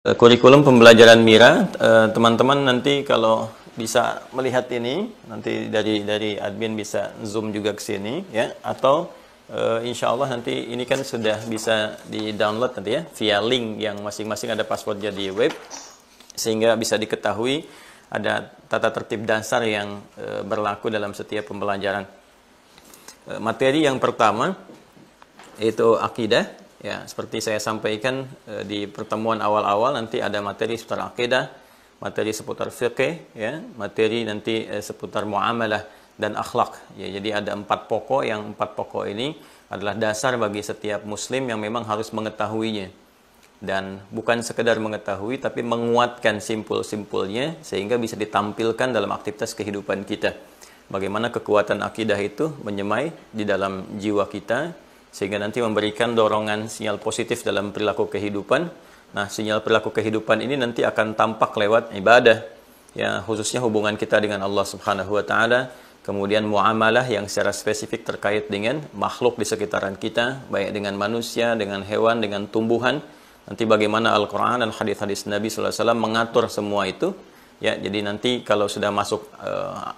Kurikulum pembelajaran MIRA, teman-teman nanti kalau bisa melihat ini, nanti dari admin bisa zoom juga ke sini, ya, atau insya Allah nanti ini kan sudah bisa di-download nanti ya, via link yang masing-masing ada passwordnya di web, sehingga bisa diketahui ada tata tertib dasar yang berlaku dalam setiap pembelajaran. Materi yang pertama yaitu akidah. Ya, seperti saya sampaikan di pertemuan awal-awal, nanti ada materi seputar akidah, materi seputar fikih, ya, materi nanti seputar muamalah dan akhlak. Ya, jadi ada 4 pokok, yang 4 pokok ini adalah dasar bagi setiap muslim yang memang harus mengetahuinya. Dan bukan sekedar mengetahui, tapi menguatkan simpul-simpulnya sehingga bisa ditampilkan dalam aktivitas kehidupan kita. Bagaimana kekuatan akidah itu menyemai di dalam jiwa kita, sehingga nanti memberikan dorongan sinyal positif dalam perilaku kehidupan. Nah, sinyal perilaku kehidupan ini nanti akan tampak lewat ibadah, ya, khususnya hubungan kita dengan Allah Subhanahu wa taala, kemudian muamalah yang secara spesifik terkait dengan makhluk di sekitaran kita, baik dengan manusia, dengan hewan, dengan tumbuhan. Nanti bagaimana Al-Qur'an dan hadis-hadis Nabi sallallahu alaihi wasallam mengatur semua itu, ya. Jadi nanti kalau sudah masuk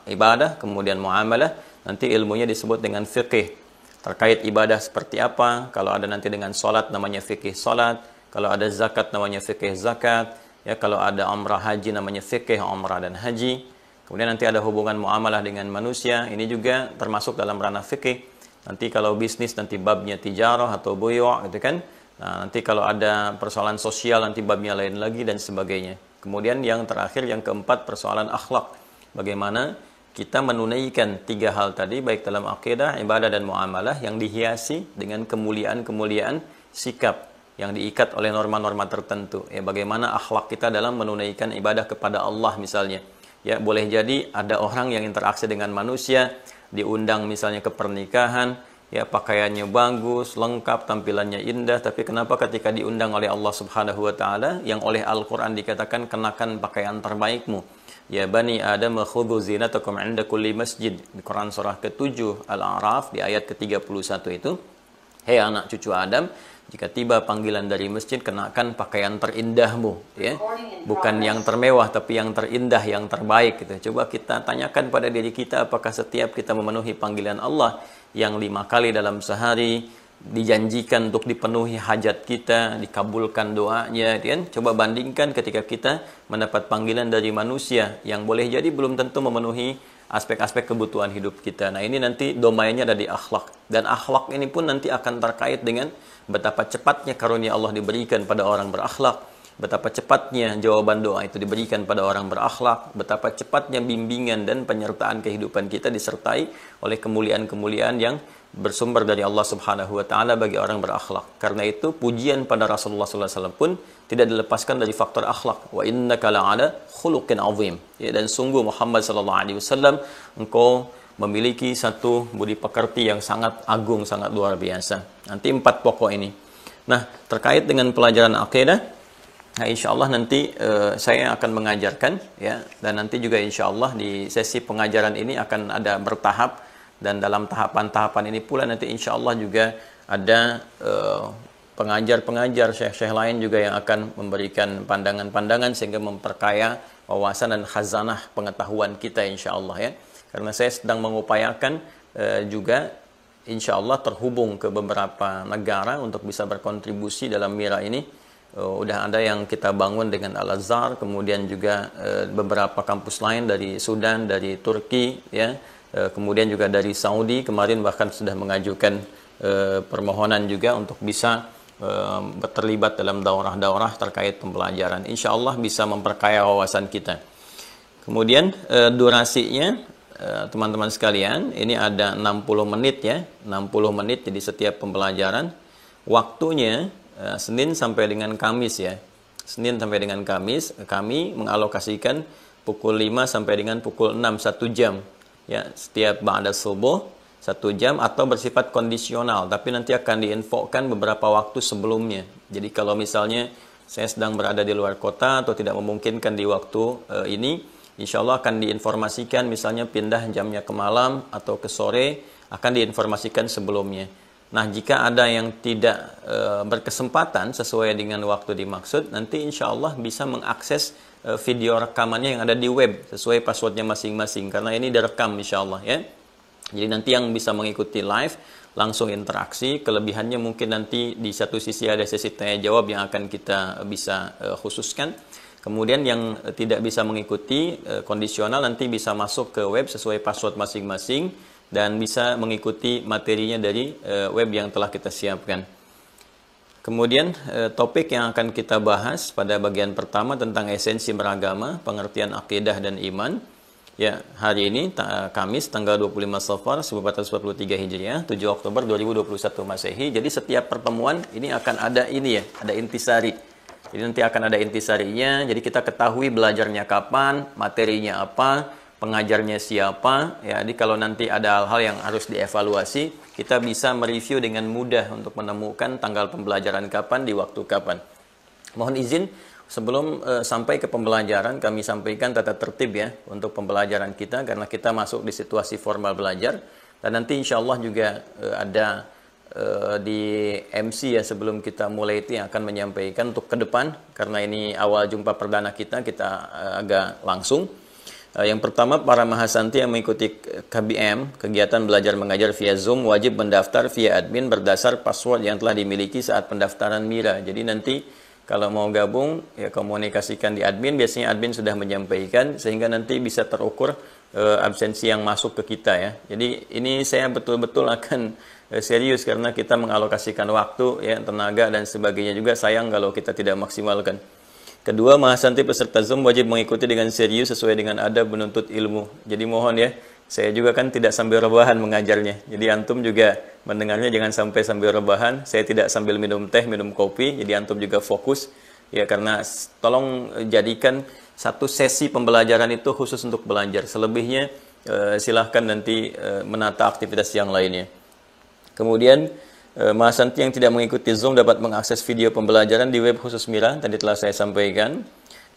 ibadah, kemudian muamalah, nanti ilmunya disebut dengan fiqih. Terkait ibadah seperti apa, kalau ada nanti dengan sholat namanya fikih sholat, kalau ada zakat namanya fikih zakat, ya, kalau ada umrah haji namanya fikih umrah dan haji. Kemudian nanti ada hubungan muamalah dengan manusia, ini juga termasuk dalam ranah fikih. Nanti kalau bisnis nanti babnya tijarah atau buyu' gitu kan. Nah, nanti kalau ada persoalan sosial nanti babnya lain lagi dan sebagainya. Kemudian yang terakhir, yang keempat, persoalan akhlak. Bagaimana kita menunaikan 3 hal tadi, baik dalam akidah, ibadah, dan muamalah, yang dihiasi dengan kemuliaan-kemuliaan sikap yang diikat oleh norma-norma tertentu. Ya, bagaimana akhlak kita dalam menunaikan ibadah kepada Allah misalnya. Ya, boleh jadi ada orang yang interaksi dengan manusia, diundang misalnya ke pernikahan, ya, pakaiannya bagus, lengkap, tampilannya indah, tapi kenapa ketika diundang oleh Allah Subhanahu wa taala, yang oleh Al-Qur'an dikatakan kenakan pakaian terbaikmu. Ya bani Adam khudhu zinatakum 'inda kulli masjid. Di Quran surah ke-7 Al-A'raf di ayat ke-31 itu, hei anak cucu Adam, jika tiba panggilan dari masjid, kenakan pakaian terindahmu, ya. Bukan yang termewah tapi yang terindah, yang terbaik gitu. Coba kita tanyakan pada diri kita, apakah setiap kita memenuhi panggilan Allah yang 5 kali dalam sehari, dijanjikan untuk dipenuhi hajat kita, dikabulkan doanya, kan? Coba bandingkan ketika kita mendapat panggilan dari manusia yang boleh jadi belum tentu memenuhi aspek-aspek kebutuhan hidup kita. Nah, ini nanti domainnya ada di akhlak, dan akhlak ini pun nanti akan terkait dengan betapa cepatnya karunia Allah diberikan pada orang berakhlak, betapa cepatnya jawaban doa itu diberikan pada orang berakhlak, betapa cepatnya bimbingan dan penyertaan kehidupan kita disertai oleh kemuliaan-kemuliaan yang bersumber dari Allah Subhanahu wa taala bagi orang berakhlak. Karena itu pujian pada Rasulullah sallallahu alaihi wasallam pun tidak dilepaskan dari faktor akhlak. Wa innaka la'ala khuluqin azim. Ya, dan sungguh Muhammad sallallahu alaihi wasallam, engkau memiliki satu budi pekerti yang sangat agung, sangat luar biasa. Nanti 4 pokok ini. Nah, terkait dengan pelajaran akidah, nah, insya Allah nanti saya akan mengajarkan, ya, dan nanti juga insya Allah di sesi pengajaran ini akan ada bertahap, dan dalam tahapan-tahapan ini pula nanti insya Allah juga ada pengajar-pengajar, syekh-syekh lain juga yang akan memberikan pandangan-pandangan sehingga memperkaya wawasan dan khazanah pengetahuan kita insya Allah, ya. Karena saya sedang mengupayakan juga insya Allah terhubung ke beberapa negara untuk bisa berkontribusi dalam MIRA ini. Udah ada yang kita bangun dengan Al-Azhar, kemudian juga beberapa kampus lain dari Sudan, dari Turki, ya, kemudian juga dari Saudi. Kemarin bahkan sudah mengajukan permohonan juga untuk bisa terlibat dalam daurah-daurah terkait pembelajaran. Insya Allah bisa memperkaya wawasan kita. Kemudian durasinya, teman-teman sekalian, ini ada 60 menit, ya, 60 menit jadi setiap pembelajaran. Waktunya Senin sampai dengan Kamis, ya. Senin sampai dengan Kamis, kami mengalokasikan pukul 5 sampai dengan pukul 6, 1 jam. Ya, setiap ba'da subuh 1 jam, atau bersifat kondisional, tapi nanti akan diinfokan beberapa waktu sebelumnya. Jadi kalau misalnya saya sedang berada di luar kota atau tidak memungkinkan di waktu ini, insya Allah akan diinformasikan, misalnya pindah jamnya ke malam atau ke sore, akan diinformasikan sebelumnya. Nah, jika ada yang tidak berkesempatan sesuai dengan waktu dimaksud, nanti insya Allah bisa mengakses video rekamannya yang ada di web sesuai passwordnya masing-masing, karena ini direkam insya Allah ya. Jadi nanti yang bisa mengikuti live langsung interaksi. Kelebihannya mungkin nanti di satu sisi ada sesi tanya jawab yang akan kita bisa khususkan. Kemudian yang tidak bisa mengikuti kondisional nanti bisa masuk ke web sesuai password masing-masing dan bisa mengikuti materinya dari web yang telah kita siapkan. Kemudian topik yang akan kita bahas pada bagian pertama tentang esensi beragama, pengertian akidah dan iman. Ya, hari ini Kamis tanggal 25 Safar 1443 Hijriah, 7 Oktober 2021 Masehi. Jadi setiap pertemuan ini akan ada ini ya, ada intisari. Jadi nanti akan ada intisarinya. Jadi kita ketahui belajarnya kapan, materinya apa, pengajarnya siapa. Ya, jadi kalau nanti ada hal-hal yang harus dievaluasi, kita bisa mereview dengan mudah untuk menemukan tanggal pembelajaran kapan di waktu kapan. Mohon izin sebelum sampai ke pembelajaran, kami sampaikan tata tertib ya untuk pembelajaran kita, karena kita masuk di situasi formal belajar. Dan nanti insya Allah juga ada di MC ya sebelum kita mulai itu yang akan menyampaikan untuk ke depan, karena ini awal jumpa perdana kita agak langsung. Yang pertama, para mahasanti yang mengikuti KBM, kegiatan belajar mengajar via Zoom, wajib mendaftar via admin berdasar password yang telah dimiliki saat pendaftaran Mira. Jadi nanti kalau mau gabung, ya komunikasikan di admin, biasanya admin sudah menyampaikan, sehingga nanti bisa terukur absensi yang masuk ke kita ya. Jadi ini saya betul-betul akan serius, karena kita mengalokasikan waktu, ya, tenaga dan sebagainya juga, sayang kalau kita tidak maksimalkan. Kedua, mahasanti peserta Zoom wajib mengikuti dengan serius sesuai dengan adab menuntut ilmu. Jadi mohon ya, saya juga kan tidak sambil rebahan mengajarnya. Jadi antum juga mendengarnya jangan sampai sambil rebahan. Saya tidak sambil minum teh, minum kopi. Jadi antum juga fokus. Ya, karena tolong jadikan satu sesi pembelajaran itu khusus untuk belajar. Selebihnya silahkan nanti menata aktivitas yang lainnya. Kemudian mahasanti yang tidak mengikuti Zoom dapat mengakses video pembelajaran di web khusus Mira, tadi telah saya sampaikan.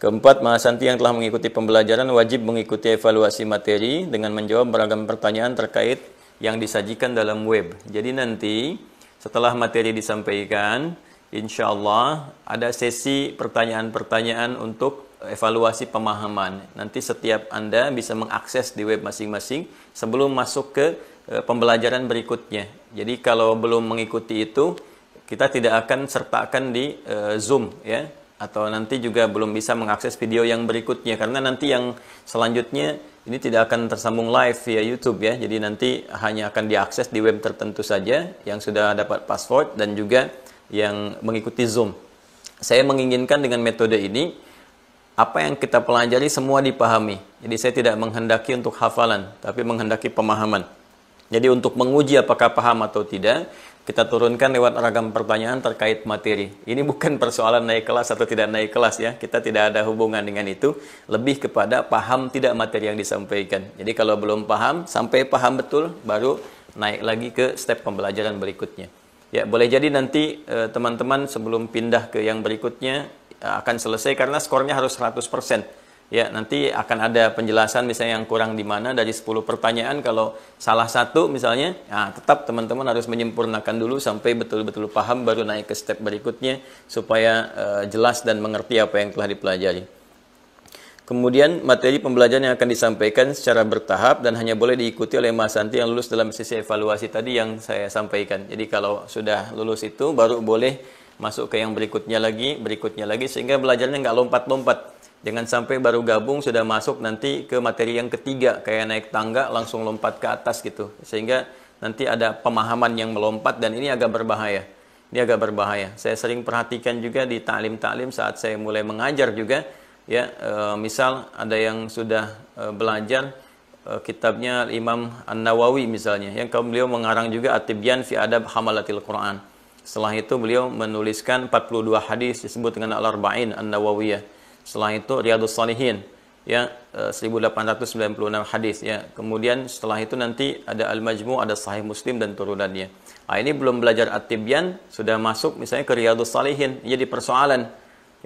Keempat, mahasanti yang telah mengikuti pembelajaran wajib mengikuti evaluasi materi dengan menjawab beragam pertanyaan terkait yang disajikan dalam web. Jadi nanti setelah materi disampaikan, insya Allah ada sesi pertanyaan-pertanyaan untuk evaluasi pemahaman. Nanti setiap Anda bisa mengakses di web masing-masing sebelum masuk ke pembelajaran berikutnya. Jadi kalau belum mengikuti itu, kita tidak akan sertakan di Zoom ya, atau nanti juga belum bisa mengakses video yang berikutnya, karena nanti yang selanjutnya ini tidak akan tersambung live via YouTube ya. Jadi nanti hanya akan diakses di web tertentu saja yang sudah dapat password dan juga yang mengikuti Zoom. Saya menginginkan dengan metode ini apa yang kita pelajari semua dipahami. Jadi saya tidak menghendaki untuk hafalan, tapi menghendaki pemahaman. Jadi untuk menguji apakah paham atau tidak, kita turunkan lewat ragam pertanyaan terkait materi. Ini bukan persoalan naik kelas atau tidak naik kelas ya. Kita tidak ada hubungan dengan itu. Lebih kepada paham tidak materi yang disampaikan. Jadi kalau belum paham, sampai paham betul, baru naik lagi ke step pembelajaran berikutnya. Ya, boleh jadi nanti teman-teman sebelum pindah ke yang berikutnya akan selesai, karena skornya harus 100%. Ya, nanti akan ada penjelasan misalnya yang kurang di mana dari 10 pertanyaan. Kalau salah satu misalnya, nah, tetap teman-teman harus menyempurnakan dulu sampai betul-betul paham, baru naik ke step berikutnya supaya jelas dan mengerti apa yang telah dipelajari. Kemudian materi pembelajaran yang akan disampaikan secara bertahap dan hanya boleh diikuti oleh mahasanti yang lulus dalam sesi evaluasi tadi yang saya sampaikan. Jadi kalau sudah lulus itu baru boleh masuk ke yang berikutnya lagi, sehingga belajarnya nggak lompat-lompat. Jangan sampai baru gabung sudah masuk nanti ke materi yang ketiga, kayak naik tangga langsung lompat ke atas gitu. Sehingga nanti ada pemahaman yang melompat, dan ini agak berbahaya. Ini agak berbahaya. Saya sering perhatikan juga di ta'lim-ta'lim saat saya mulai mengajar juga. Ya, misal ada yang sudah belajar kitabnya Imam An-Nawawi misalnya, yang beliau mengarang juga At-Tibyan fi Adab Hamalatil Quran. Setelah itu beliau menuliskan 42 hadis disebut dengan Al-Arba'in An-Nawawiyah. Setelah itu Riyadhus Shalihin ya, 1896 hadis ya. Kemudian setelah itu nanti ada Al-Majmu', ada Sahih Muslim dan turunannya. Nah, ini belum belajar At-Tibyan sudah masuk misalnya ke Riyadhus Shalihin. Jadi persoalan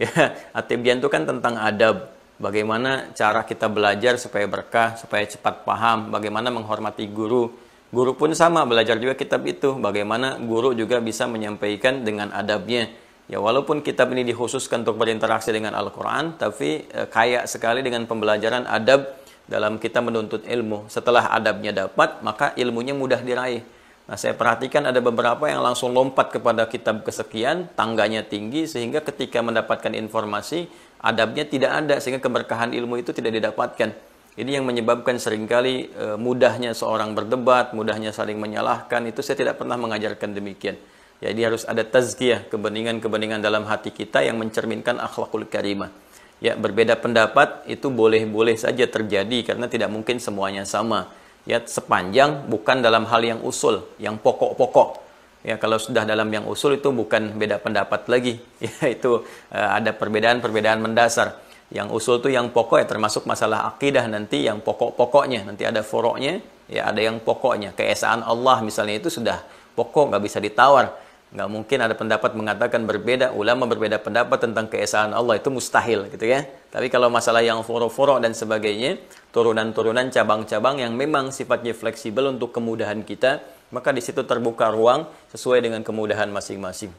ya, At-Tibyan itu kan tentang adab. Bagaimana cara kita belajar supaya berkah, supaya cepat paham, bagaimana menghormati guru Guru pun sama, belajar juga kitab itu. Bagaimana guru juga bisa menyampaikan dengan adabnya. Ya, walaupun kitab ini dikhususkan untuk berinteraksi dengan Al-Quran, tapi kaya sekali dengan pembelajaran adab dalam kita menuntut ilmu. Setelah adabnya dapat, maka ilmunya mudah diraih. Nah, saya perhatikan ada beberapa yang langsung lompat kepada kitab kesekian, tangganya tinggi, sehingga ketika mendapatkan informasi, adabnya tidak ada, sehingga keberkahan ilmu itu tidak didapatkan. Ini yang menyebabkan seringkali mudahnya seorang berdebat, mudahnya saling menyalahkan. Itu saya tidak pernah mengajarkan demikian. Jadi harus ada tazkiyah, kebeningan-kebeningan dalam hati kita yang mencerminkan akhlakul karimah. Ya, berbeda pendapat itu boleh-boleh saja terjadi karena tidak mungkin semuanya sama. Ya, sepanjang bukan dalam hal yang usul, yang pokok-pokok. Ya, kalau sudah dalam yang usul itu bukan beda pendapat lagi. Ya, itu ada perbedaan-perbedaan mendasar. Yang usul itu yang pokok ya, termasuk masalah akidah nanti yang pokok-pokoknya. Nanti ada furuknya, ya ada yang pokoknya. Keesaan Allah misalnya itu sudah pokok, nggak bisa ditawar. Nggak mungkin ada pendapat mengatakan berbeda, ulama berbeda pendapat tentang keesaan Allah, itu mustahil gitu ya. Tapi kalau masalah yang furuk-furuk dan sebagainya, turunan-turunan, cabang-cabang yang memang sifatnya fleksibel untuk kemudahan kita, maka di situ terbuka ruang sesuai dengan kemudahan masing-masing.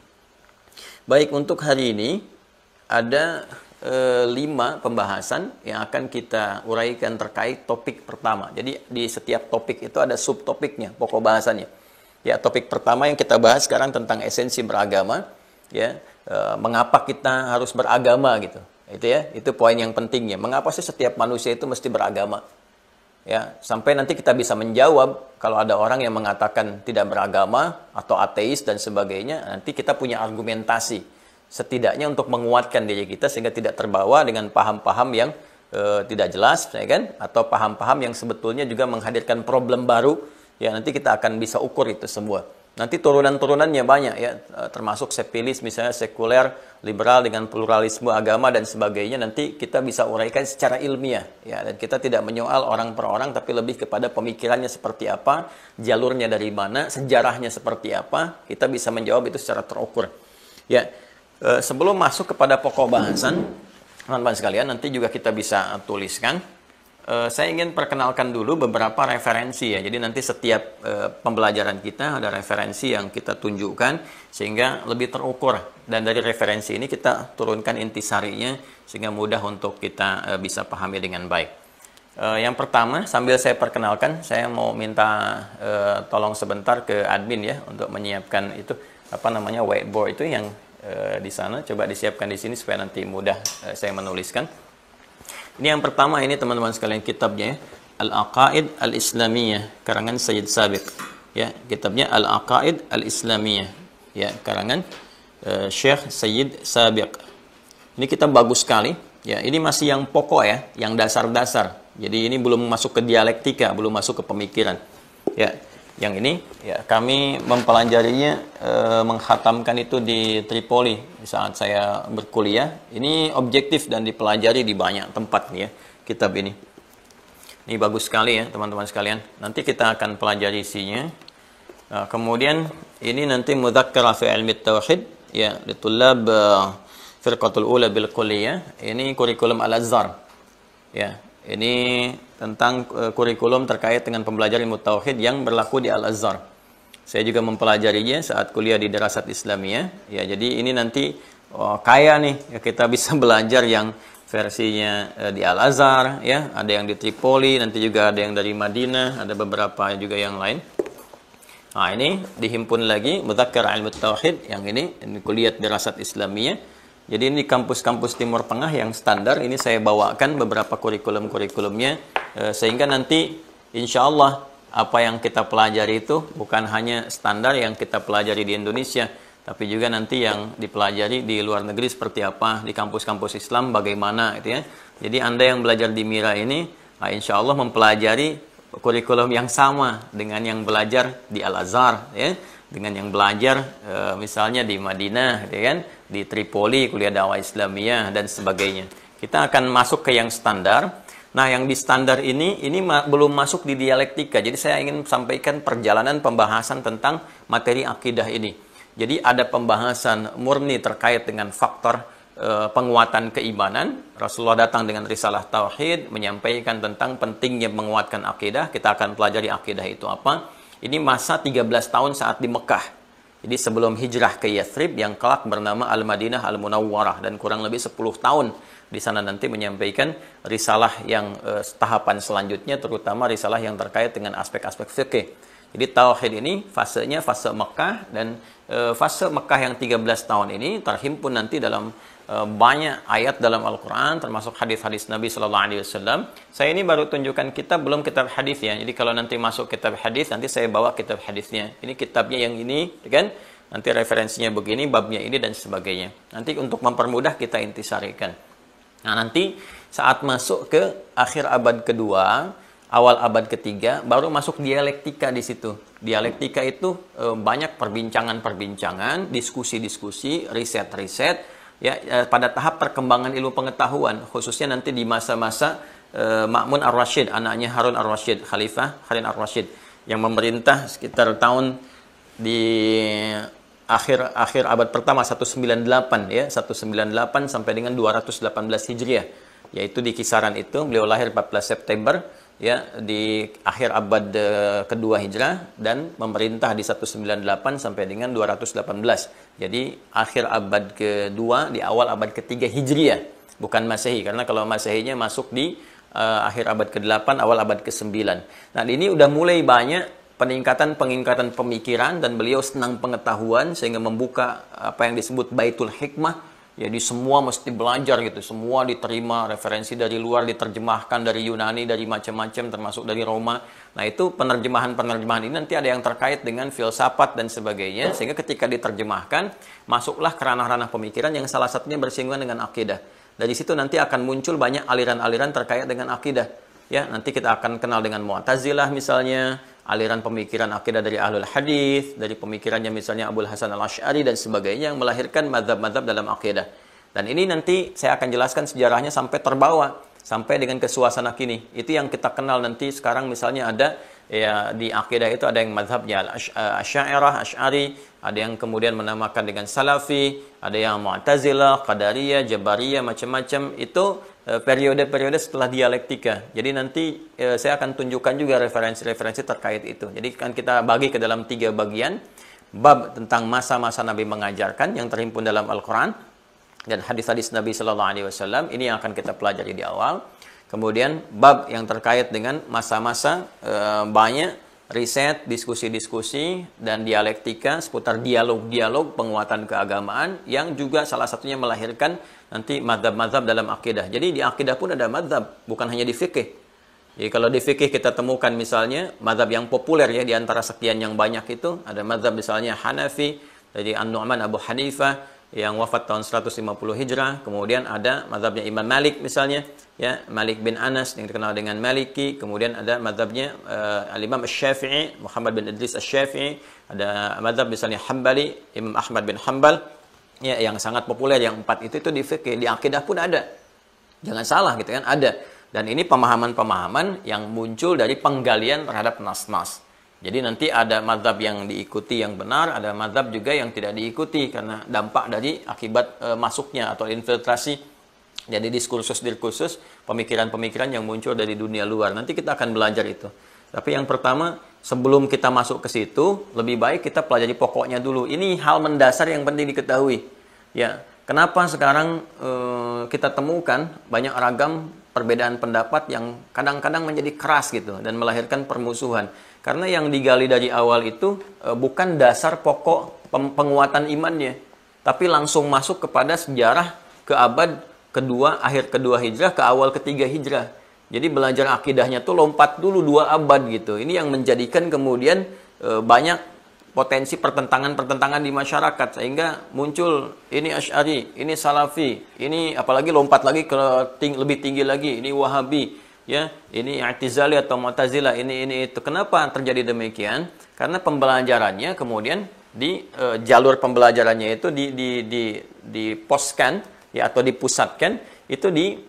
Baik, untuk hari ini ada 5 pembahasan yang akan kita uraikan terkait topik pertama. Jadi di setiap topik itu ada subtopiknya, pokok bahasannya. Ya, topik pertama yang kita bahas sekarang tentang esensi beragama, ya, mengapa kita harus beragama gitu. Itu ya, itu poin yang pentingnya. Mengapa sih setiap manusia itu mesti beragama? Ya, sampai nanti kita bisa menjawab kalau ada orang yang mengatakan tidak beragama atau ateis dan sebagainya, nanti kita punya argumentasi setidaknya untuk menguatkan diri kita sehingga tidak terbawa dengan paham-paham yang tidak jelas, ya kan? Atau paham-paham yang sebetulnya juga menghadirkan problem baru. Ya, nanti kita akan bisa ukur itu semua. Nanti turunan-turunannya banyak ya, termasuk sepilis misalnya sekuler, liberal dengan pluralisme agama dan sebagainya. Nanti kita bisa uraikan secara ilmiah ya, dan kita tidak menyoal orang per orang tapi lebih kepada pemikirannya seperti apa, jalurnya dari mana, sejarahnya seperti apa. Kita bisa menjawab itu secara terukur. Ya, sebelum masuk kepada pokok bahasan, teman-teman sekalian, nanti juga kita bisa tuliskan. Saya ingin perkenalkan dulu beberapa referensi ya. Jadi nanti setiap pembelajaran kita ada referensi yang kita tunjukkan sehingga lebih terukur. Dan dari referensi ini kita turunkan intisarinya sehingga mudah untuk kita bisa pahami dengan baik. Yang pertama, sambil saya perkenalkan, saya mau minta tolong sebentar ke admin ya untuk menyiapkan itu apa namanya whiteboard itu yang di sana. Coba disiapkan di sini supaya nanti mudah saya menuliskan. Ini yang pertama, ini teman-teman sekalian kitabnya ya. Al-Aqaid Al-Islamiyah karangan Sayyid Sabiq. Ya, kitabnya Al-Aqaid Al-Islamiyah. Ya, karangan Syekh Sayyid Sabiq. Ini kitab bagus sekali. Ya, ini masih yang pokok ya, yang dasar-dasar. Jadi ini belum masuk ke dialektika, belum masuk ke pemikiran. Ya, yang ini ya kami mempelajarinya, menghatamkan itu di Tripoli saat saya berkuliah. Ini objektif dan dipelajari di banyak tempat nih ya, kitab ini. Ini bagus sekali ya teman-teman sekalian. Nanti kita akan pelajari isinya. Nah, kemudian ini nanti Mudzakkar fi Ilmi Tauhid ya, litulab Firqatul Ula bil Kulliyah. Ini kurikulum Al-Azhar. Ya, ini tentang kurikulum terkait dengan pembelajaran ilmu tauhid yang berlaku di Al-Azhar. Saya juga mempelajarinya saat kuliah di Darasat Islamiyah. Ya, jadi ini nanti kaya nih ya, kita bisa belajar yang versinya di Al-Azhar ya, ada yang di Tripoli, nanti juga ada yang dari Madinah, ada beberapa juga yang lain. Nah, ini dihimpun lagi Mudzakkar Ilmu Tauhid yang ini kuliah Darasat Islamiyah. Jadi ini kampus-kampus Timur Tengah yang standar, ini saya bawakan beberapa kurikulum-kurikulumnya, sehingga nanti insya Allah apa yang kita pelajari itu bukan hanya standar yang kita pelajari di Indonesia, tapi juga nanti yang dipelajari di luar negeri seperti apa, di kampus-kampus Islam bagaimana gitu ya. Jadi Anda yang belajar di MIRA ini, insya Allah mempelajari kurikulum yang sama dengan yang belajar di Al-Azhar ya, dengan yang belajar misalnya di Madinah gitu kan, di Tripoli kuliah dakwah Islamiyah dan sebagainya. Kita akan masuk ke yang standar. Nah, yang di standar ini belum masuk di dialektika. Jadi saya ingin sampaikan perjalanan pembahasan tentang materi akidah ini. Jadi ada pembahasan murni terkait dengan faktor penguatan keimanan. Rasulullah datang dengan risalah tauhid menyampaikan tentang pentingnya menguatkan akidah. Kita akan pelajari akidah itu apa. Ini masa 13 tahun saat di Mekah. Jadi sebelum hijrah ke Yathrib yang kelak bernama Al-Madinah Al-Munawwarah, dan kurang lebih 10 tahun di sana nanti menyampaikan risalah yang tahapan selanjutnya, terutama risalah yang terkait dengan aspek-aspek fikih. Jadi tauhid ini fasenya fase Mekah, dan fase Mekah yang 13 tahun ini terhimpun nanti dalam banyak ayat dalam Al-Quran, termasuk hadis-hadis Nabi Sallallahu Alaihi Wasallam. Saya ini baru tunjukkan kitab, belum kitab hadis ya. Jadi kalau nanti masuk kitab hadis, nanti saya bawa kitab hadisnya. Ini kitabnya yang ini, kan? Nanti referensinya begini, babnya ini dan sebagainya. Nanti untuk mempermudah kita intisarikan. Nah, nanti saat masuk ke akhir abad kedua, awal abad ketiga, baru masuk dialektika di situ. Dialektika itu banyak perbincangan-perbincangan, diskusi-diskusi, riset-riset, ya, pada tahap perkembangan ilmu pengetahuan, khususnya nanti di masa-masa Ma'mun ar-Rasyid, anaknya Harun ar-Rasyid, Khalifah Harun ar-Rasyid, yang memerintah sekitar tahun di akhir abad pertama 198 ya, 198 sampai dengan 218 Hijriah, yaitu di kisaran itu. Beliau lahir 14 September ya, di akhir abad kedua Hijrah, dan memerintah di 198 sampai dengan 218. Jadi akhir abad kedua, di awal abad ketiga Hijriah, bukan Masehi, karena kalau Masehinya masuk di akhir abad ke-8, awal abad ke-9. Nah, ini udah mulai banyak peningkatan pemikiran, dan beliau senang pengetahuan sehingga membuka apa yang disebut Baitul Hikmah. Jadi semua mesti belajar gitu, semua diterima, referensi dari luar diterjemahkan, dari Yunani, dari macam-macam, termasuk dari Roma. Nah, itu penerjemahan ini nanti ada yang terkait dengan filsafat dan sebagainya, sehingga ketika diterjemahkan, masuklah ke ranah-ranah pemikiran yang salah satunya bersinggungan dengan akidah. Dari situ nanti akan muncul banyak aliran-aliran terkait dengan akidah. Ya, nanti kita akan kenal dengan Mu'tazilah misalnya, aliran pemikiran akidah dari Ahlul Hadis, dari pemikirannya misalnya Abul Hasan Al-Asy'ari dan sebagainya, yang melahirkan mazhab-mazhab dalam akidah. Dan ini nanti saya akan jelaskan sejarahnya sampai terbawa sampai dengan ke suasana kini. Itu yang kita kenal nanti sekarang, misalnya ada ya di akidah itu ada yang mazhabnya Asy'ariyah, Asy'ari, ada yang kemudian menamakan dengan Salafi, ada yang Mu'tazilah, Qadariyah, Jabariyah, macam-macam. Itu periode-periode setelah dialektika. Jadi nanti saya akan tunjukkan juga referensi-referensi terkait itu. Jadi kan kita bagi ke dalam 3 bagian. Bab tentang masa-masa Nabi mengajarkan yang terhimpun dalam Al-Quran dan hadis-hadis Nabi Sallallahu Alaihi Wasallam. Ini yang akan kita pelajari di awal. Kemudian bab yang terkait dengan masa-masa banyak riset, diskusi-diskusi, dan dialektika seputar dialog-dialog penguatan keagamaan, yang juga salah satunya melahirkan nanti mazhab-mazhab dalam akidah. Jadi di akidah pun ada mazhab, bukan hanya di fikih. Jadi kalau di fikih kita temukan misalnya mazhab yang populer ya, di antara sekian yang banyak itu ada mazhab misalnya Hanafi dari An-Nu'man Abu Hanifah yang wafat tahun 150 Hijrah. Kemudian ada mazhabnya Imam Malik misalnya, ya, Malik bin Anas yang dikenal dengan Maliki. Kemudian ada mazhabnya Al-Imam Asy-Syafi'i, Muhammad bin Idris Asy-Syafi'i. Ada mazhab misalnya Hambali, Imam Ahmad bin Hanbal, ya, yang sangat populer. Yang 4 itu di fikih. Di akidah pun ada. Jangan salah gitu kan, ada. Dan ini pemahaman-pemahaman yang muncul dari penggalian terhadap nas-nas. Jadi nanti ada mazhab yang diikuti yang benar, ada mazhab juga yang tidak diikuti karena dampak dari akibat masuknya atau infiltrasi jadi diskursus-diskursus, pemikiran-pemikiran yang muncul dari dunia luar. Nanti kita akan belajar itu. Tapi yang pertama, sebelum kita masuk ke situ, lebih baik kita pelajari pokoknya dulu. Ini hal mendasar yang penting diketahui. Ya, kenapa sekarang kita temukan banyak ragam perbedaan pendapat yang kadang-kadang menjadi keras gitu dan melahirkan permusuhan. Karena yang digali dari awal itu bukan dasar pokok penguatan imannya, tapi langsung masuk kepada sejarah ke abad kedua, akhir kedua Hijrah ke awal ketiga Hijrah. Jadi belajar akidahnya tuh lompat dulu 2 abad gitu. Ini yang menjadikan kemudian banyak potensi pertentangan-pertentangan di masyarakat, sehingga muncul ini Asy'ari, ini Salafi, ini apalagi lompat lagi ke lebih tinggi lagi, ini Wahabi. Ya, ini I'tizali atau Mu'tazilah, ini itu. Kenapa terjadi demikian? Karena pembelajarannya kemudian di jalur pembelajarannya itu diposkan ya, atau dipusatkan itu di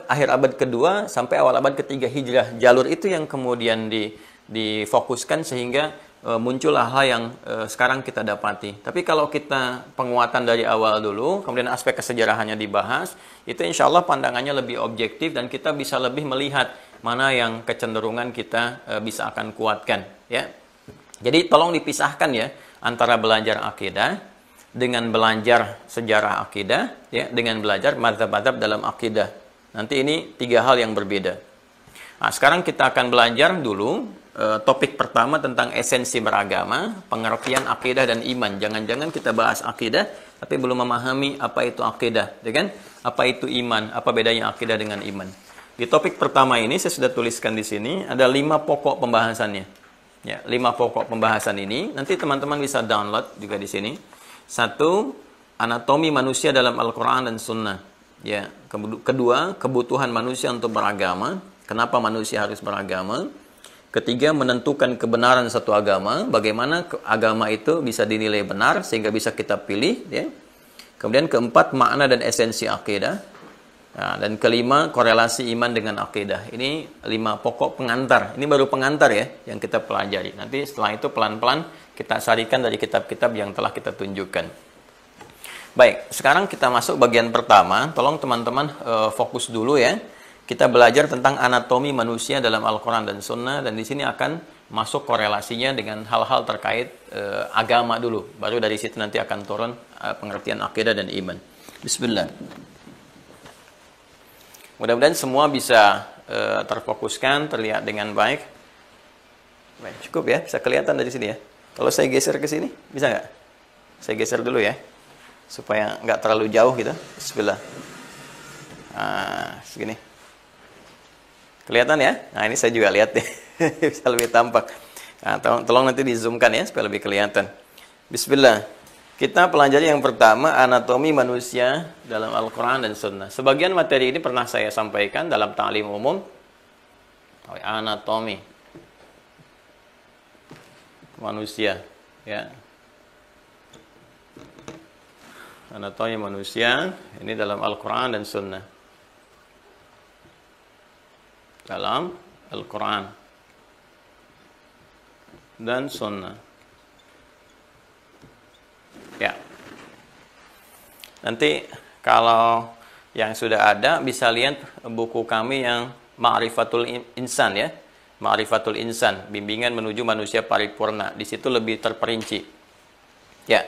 akhir abad kedua sampai awal abad ketiga Hijrah. Jalur itu yang kemudian difokuskan sehingga muncullah hal yang sekarang kita dapati. Tapi kalau kita penguatan dari awal dulu, kemudian aspek kesejarahannya dibahas, itu insya Allah pandangannya lebih objektif dan kita bisa lebih melihat mana yang kecenderungan kita bisa akan kuatkan. Ya. Jadi tolong dipisahkan ya antara belajar akidah dengan belajar sejarah akidah, ya, dengan belajar mazhab-mazhab dalam akidah. Nanti ini 3 hal yang berbeda. Nah, sekarang kita akan belajar dulu topik pertama tentang esensi beragama, pengertian akidah dan iman. Jangan-jangan kita bahas akidah, tapi belum memahami apa itu akidah, ya kan? Apa itu iman, apa bedanya akidah dengan iman. Di topik pertama ini saya sudah tuliskan di sini ada 5 pokok pembahasannya. Ya, 5 pokok pembahasan ini nanti teman-teman bisa download juga di sini. 1, anatomi manusia dalam Al-Qur'an dan Sunnah. Ya, kedua, kebutuhan manusia untuk beragama. Kenapa manusia harus beragama? Ketiga, menentukan kebenaran satu agama, bagaimana agama itu bisa dinilai benar sehingga bisa kita pilih, ya. Kemudian keempat, makna dan esensi akidah. Nah, dan kelima, korelasi iman dengan akidah. Ini 5 pokok pengantar. Ini baru pengantar ya yang kita pelajari. Nanti setelah itu pelan-pelan kita sarikan dari kitab-kitab yang telah kita tunjukkan. Baik, sekarang kita masuk bagian pertama. Tolong teman-teman fokus dulu ya. Kita belajar tentang anatomi manusia dalam Al-Quran dan Sunnah, dan di sini akan masuk korelasinya dengan hal-hal terkait agama dulu. Baru dari situ nanti akan turun pengertian akidah dan iman. Bismillah. Mudah-mudahan semua bisa terfokuskan, terlihat dengan baik. Baik, cukup ya, bisa kelihatan dari sini ya. Kalau saya geser ke sini, bisa nggak? Saya geser dulu ya, supaya nggak terlalu jauh gitu. Bismillah. Nah, segini. Kelihatan ya? Nah, ini saya juga lihat deh. Bisa lebih tampak. Nah, tolong nanti di-zoomkan ya, supaya lebih kelihatan. Bismillah. Kita pelajari yang pertama, anatomi manusia dalam Al-Quran dan Sunnah. Sebagian materi ini pernah saya sampaikan dalam ta'lim umum. Anatomi manusia. Ya. Anatomi manusia, ini dalam Al-Quran dan Sunnah. Dalam Al-Quran dan Sunnah. Ya. Nanti kalau yang sudah ada bisa lihat buku kami yang Ma'rifatul Insan ya. Ma'rifatul Insan, bimbingan menuju manusia paripurna. Di situ lebih terperinci. Ya.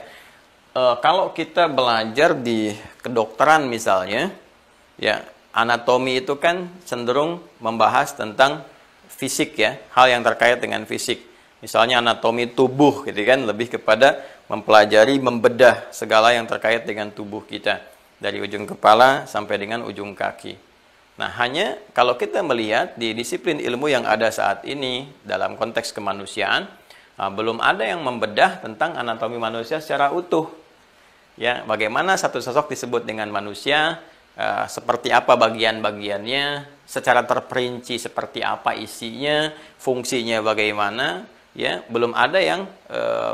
Kalau kita belajar di kedokteran misalnya, ya, anatomi itu kan cenderung membahas tentang fisik ya, hal yang terkait dengan fisik. Misalnya anatomi tubuh gitu kan, lebih kepada mempelajari, membedah segala yang terkait dengan tubuh kita. Dari ujung kepala sampai dengan ujung kaki. Nah, hanya kalau kita melihat di disiplin ilmu yang ada saat ini, dalam konteks kemanusiaan, belum ada yang membedah tentang anatomi manusia secara utuh. Ya, bagaimana satu sosok disebut dengan manusia, seperti apa bagian-bagiannya, secara terperinci seperti apa isinya, fungsinya bagaimana, ya, belum ada yang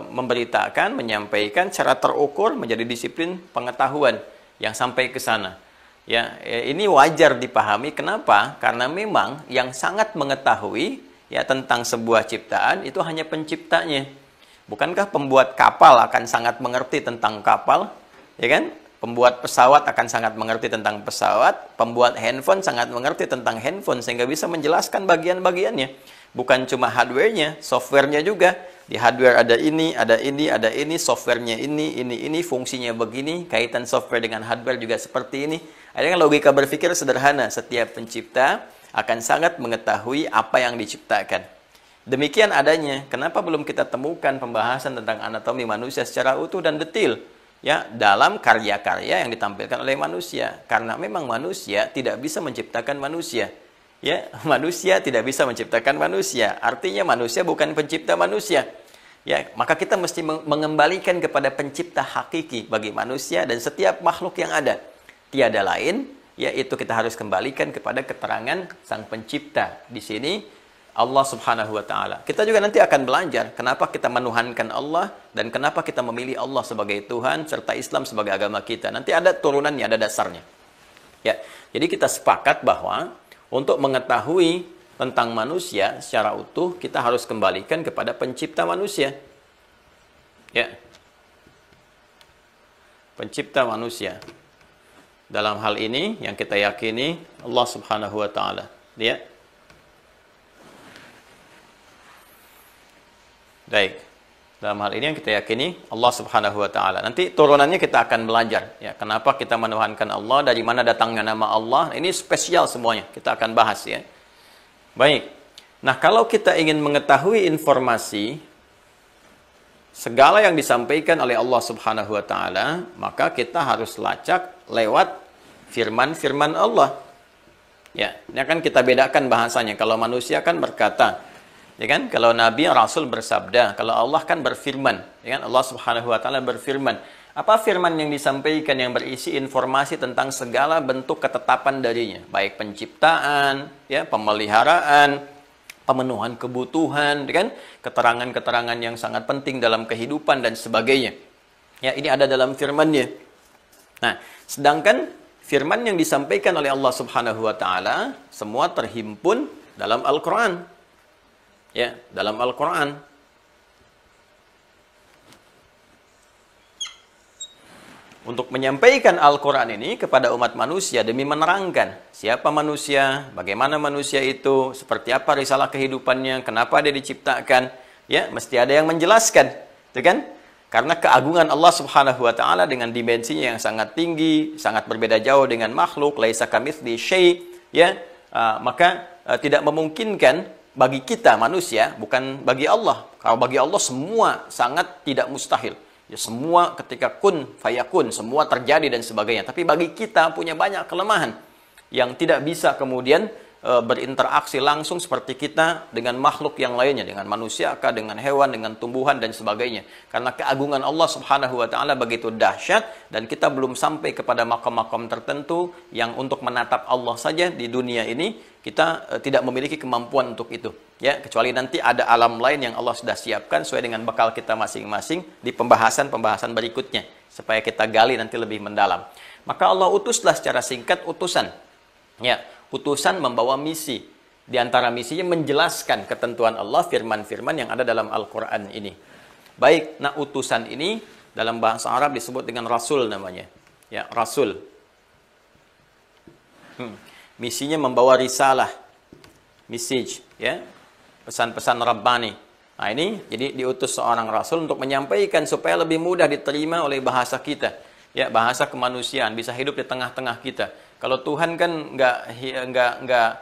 memberitakan, menyampaikan secara terukur menjadi disiplin pengetahuan yang sampai ke sana. Ya, ini wajar dipahami. Kenapa? Karena memang yang sangat mengetahui ya tentang sebuah ciptaan itu hanya penciptanya. Bukankah pembuat kapal akan sangat mengerti tentang kapal, ya kan? Pembuat pesawat akan sangat mengerti tentang pesawat, pembuat handphone sangat mengerti tentang handphone sehingga bisa menjelaskan bagian-bagiannya. Bukan cuma hardware-nya, software-nya juga. Di hardware ada ini, software-nya ini, fungsinya begini, kaitan software dengan hardware juga seperti ini. Ada kan logika berpikir sederhana, setiap pencipta akan sangat mengetahui apa yang diciptakan. Demikian adanya, kenapa belum kita temukan pembahasan tentang anatomi manusia secara utuh dan detail ya dalam karya-karya yang ditampilkan oleh manusia? Karena memang manusia tidak bisa menciptakan manusia. Ya, manusia tidak bisa menciptakan manusia. Artinya manusia bukan pencipta manusia. Ya, maka kita mesti mengembalikan kepada pencipta hakiki bagi manusia dan setiap makhluk yang ada. Tiada lain, yaitu kita harus kembalikan kepada keterangan sang pencipta. Di sini Allah Subhanahu wa taala. Kita juga nanti akan belajar kenapa kita menuhankan Allah dan kenapa kita memilih Allah sebagai Tuhan serta Islam sebagai agama kita. Nanti ada turunannya, ada dasarnya. Ya. Jadi kita sepakat bahwa untuk mengetahui tentang manusia secara utuh kita harus kembalikan kepada pencipta manusia. Ya. Pencipta manusia. Dalam hal ini yang kita yakini Allah Subhanahu wa taala. Ya. Baik. Dalam hal ini yang kita yakini Allah Subhanahu wa taala. Nanti turunannya kita akan belajar ya, kenapa kita menuhankan Allah, dari mana datangnya nama Allah. Ini spesial semuanya. Kita akan bahas ya. Baik. Nah, kalau kita ingin mengetahui informasi segala yang disampaikan oleh Allah Subhanahu wa taala, maka kita harus lacak lewat firman-firman Allah. Ya, ini akan kita bedakan bahasanya. Kalau manusia kan berkata, ya kan? Kalau Nabi Rasul bersabda, kalau Allah kan berfirman, ya kan? Allah Subhanahu wa taala berfirman. Apa firman yang disampaikan yang berisi informasi tentang segala bentuk ketetapan darinya, baik penciptaan, ya, pemeliharaan, pemenuhan kebutuhan, ya kan? Keterangan-keterangan yang sangat penting dalam kehidupan dan sebagainya. Ya, ini ada dalam firman-Nya. Nah, sedangkan firman yang disampaikan oleh Allah Subhanahu wa taala semua terhimpun dalam Al-Qur'an. Ya, dalam Al-Quran. Untuk menyampaikan Al-Quran ini kepada umat manusia demi menerangkan siapa manusia, bagaimana manusia itu, seperti apa risalah kehidupannya, kenapa dia diciptakan, ya, mesti ada yang menjelaskan, itu kan? Karena keagungan Allah Subhanahu wa taala dengan dimensinya yang sangat tinggi, sangat berbeda jauh dengan makhluk, laisa kamitslihi syai', ya, maka tidak memungkinkan bagi kita manusia, bukan bagi Allah. Kalau bagi Allah semua sangat tidak mustahil. Ya, semua ketika kun fayakun, semua terjadi dan sebagainya. Tapi bagi kita punya banyak kelemahan yang tidak bisa kemudian berinteraksi langsung seperti kita dengan makhluk yang lainnya, dengan manusia, dengan hewan, dengan tumbuhan dan sebagainya. Karena keagungan Allah Subhanahu wa taala begitu dahsyat dan kita belum sampai kepada makam-makam tertentu yang untuk menatap Allah saja di dunia ini kita tidak memiliki kemampuan untuk itu. Ya, kecuali nanti ada alam lain yang Allah sudah siapkan sesuai dengan bekal kita masing-masing di pembahasan-pembahasan berikutnya supaya kita gali nanti lebih mendalam. Maka Allah utuslah secara singkat utusan. Ya, utusan membawa misi. Di antara misinya menjelaskan ketentuan Allah, firman-firman yang ada dalam Al-Quran ini. Baik, nah utusan ini dalam bahasa Arab disebut dengan Rasul namanya. Ya, Rasul. Misinya membawa risalah, message, ya, pesan-pesan Rabbani. Nah ini, jadi diutus seorang Rasul untuk menyampaikan supaya lebih mudah diterima oleh bahasa kita. Ya, bahasa kemanusiaan, bisa hidup di tengah-tengah kita. Kalau Tuhan kan nggak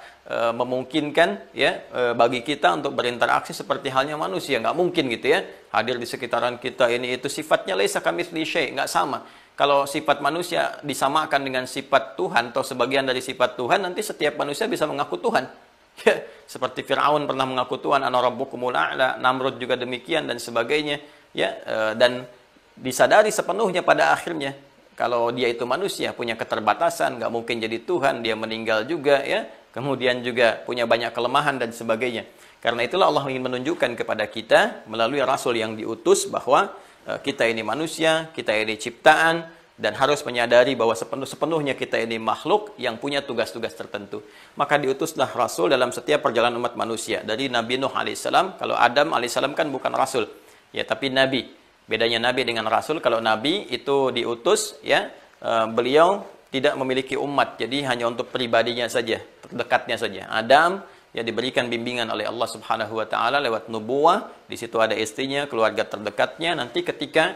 memungkinkan ya bagi kita untuk berinteraksi seperti halnya manusia, nggak mungkin gitu ya, hadir di sekitaran kita ini itu sifatnya laisa kamitslihi syai', nggak sama. Kalau sifat manusia disamakan dengan sifat Tuhan atau sebagian dari sifat Tuhan, nanti setiap manusia bisa mengaku Tuhan. Ya, seperti Fir'aun pernah mengaku Tuhan, ana rabbukumul a'la, Namrud juga demikian dan sebagainya. Ya, dan disadari sepenuhnya pada akhirnya kalau dia itu manusia, punya keterbatasan, nggak mungkin jadi Tuhan, dia meninggal juga, ya. Kemudian juga punya banyak kelemahan dan sebagainya. Karena itulah Allah ingin menunjukkan kepada kita melalui Rasul yang diutus bahwa kita ini manusia, kita ini ciptaan, dan harus menyadari bahwa sepenuhnya kita ini makhluk yang punya tugas-tugas tertentu. Maka diutuslah Rasul dalam setiap perjalanan umat manusia. Dari Nabi Nuh alaihissalam, kalau Adam alaihissalam kan bukan Rasul, ya, tapi Nabi. Bedanya Nabi dengan Rasul, kalau Nabi itu diutus, ya, beliau tidak memiliki umat, jadi hanya untuk pribadinya saja, terdekatnya saja. Adam, ya, diberikan bimbingan oleh Allah Subhanahu wa taala lewat nubuwah, di situ ada istrinya, keluarga terdekatnya. Nanti ketika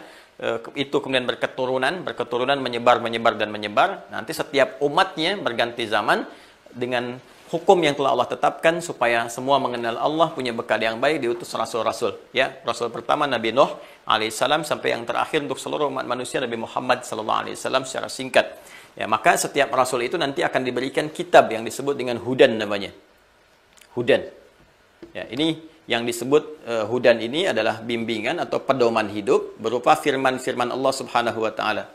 itu kemudian berketurunan menyebar dan menyebar, nanti setiap umatnya berganti zaman dengan hukum yang telah Allah tetapkan supaya semua mengenal Allah, punya bekal yang baik, diutus rasul-rasul. Ya, rasul pertama Nabi Nuh alaihissalam sampai yang terakhir untuk seluruh umat manusia Nabi Muhammad sallallahu alaihi wasallam secara singkat. Ya, maka setiap rasul itu nanti akan diberikan kitab yang disebut dengan Hudan namanya. Hudan. Ya, ini yang disebut Hudan ini adalah bimbingan atau pedoman hidup berupa firman-firman Allah Subhanahu wa taala.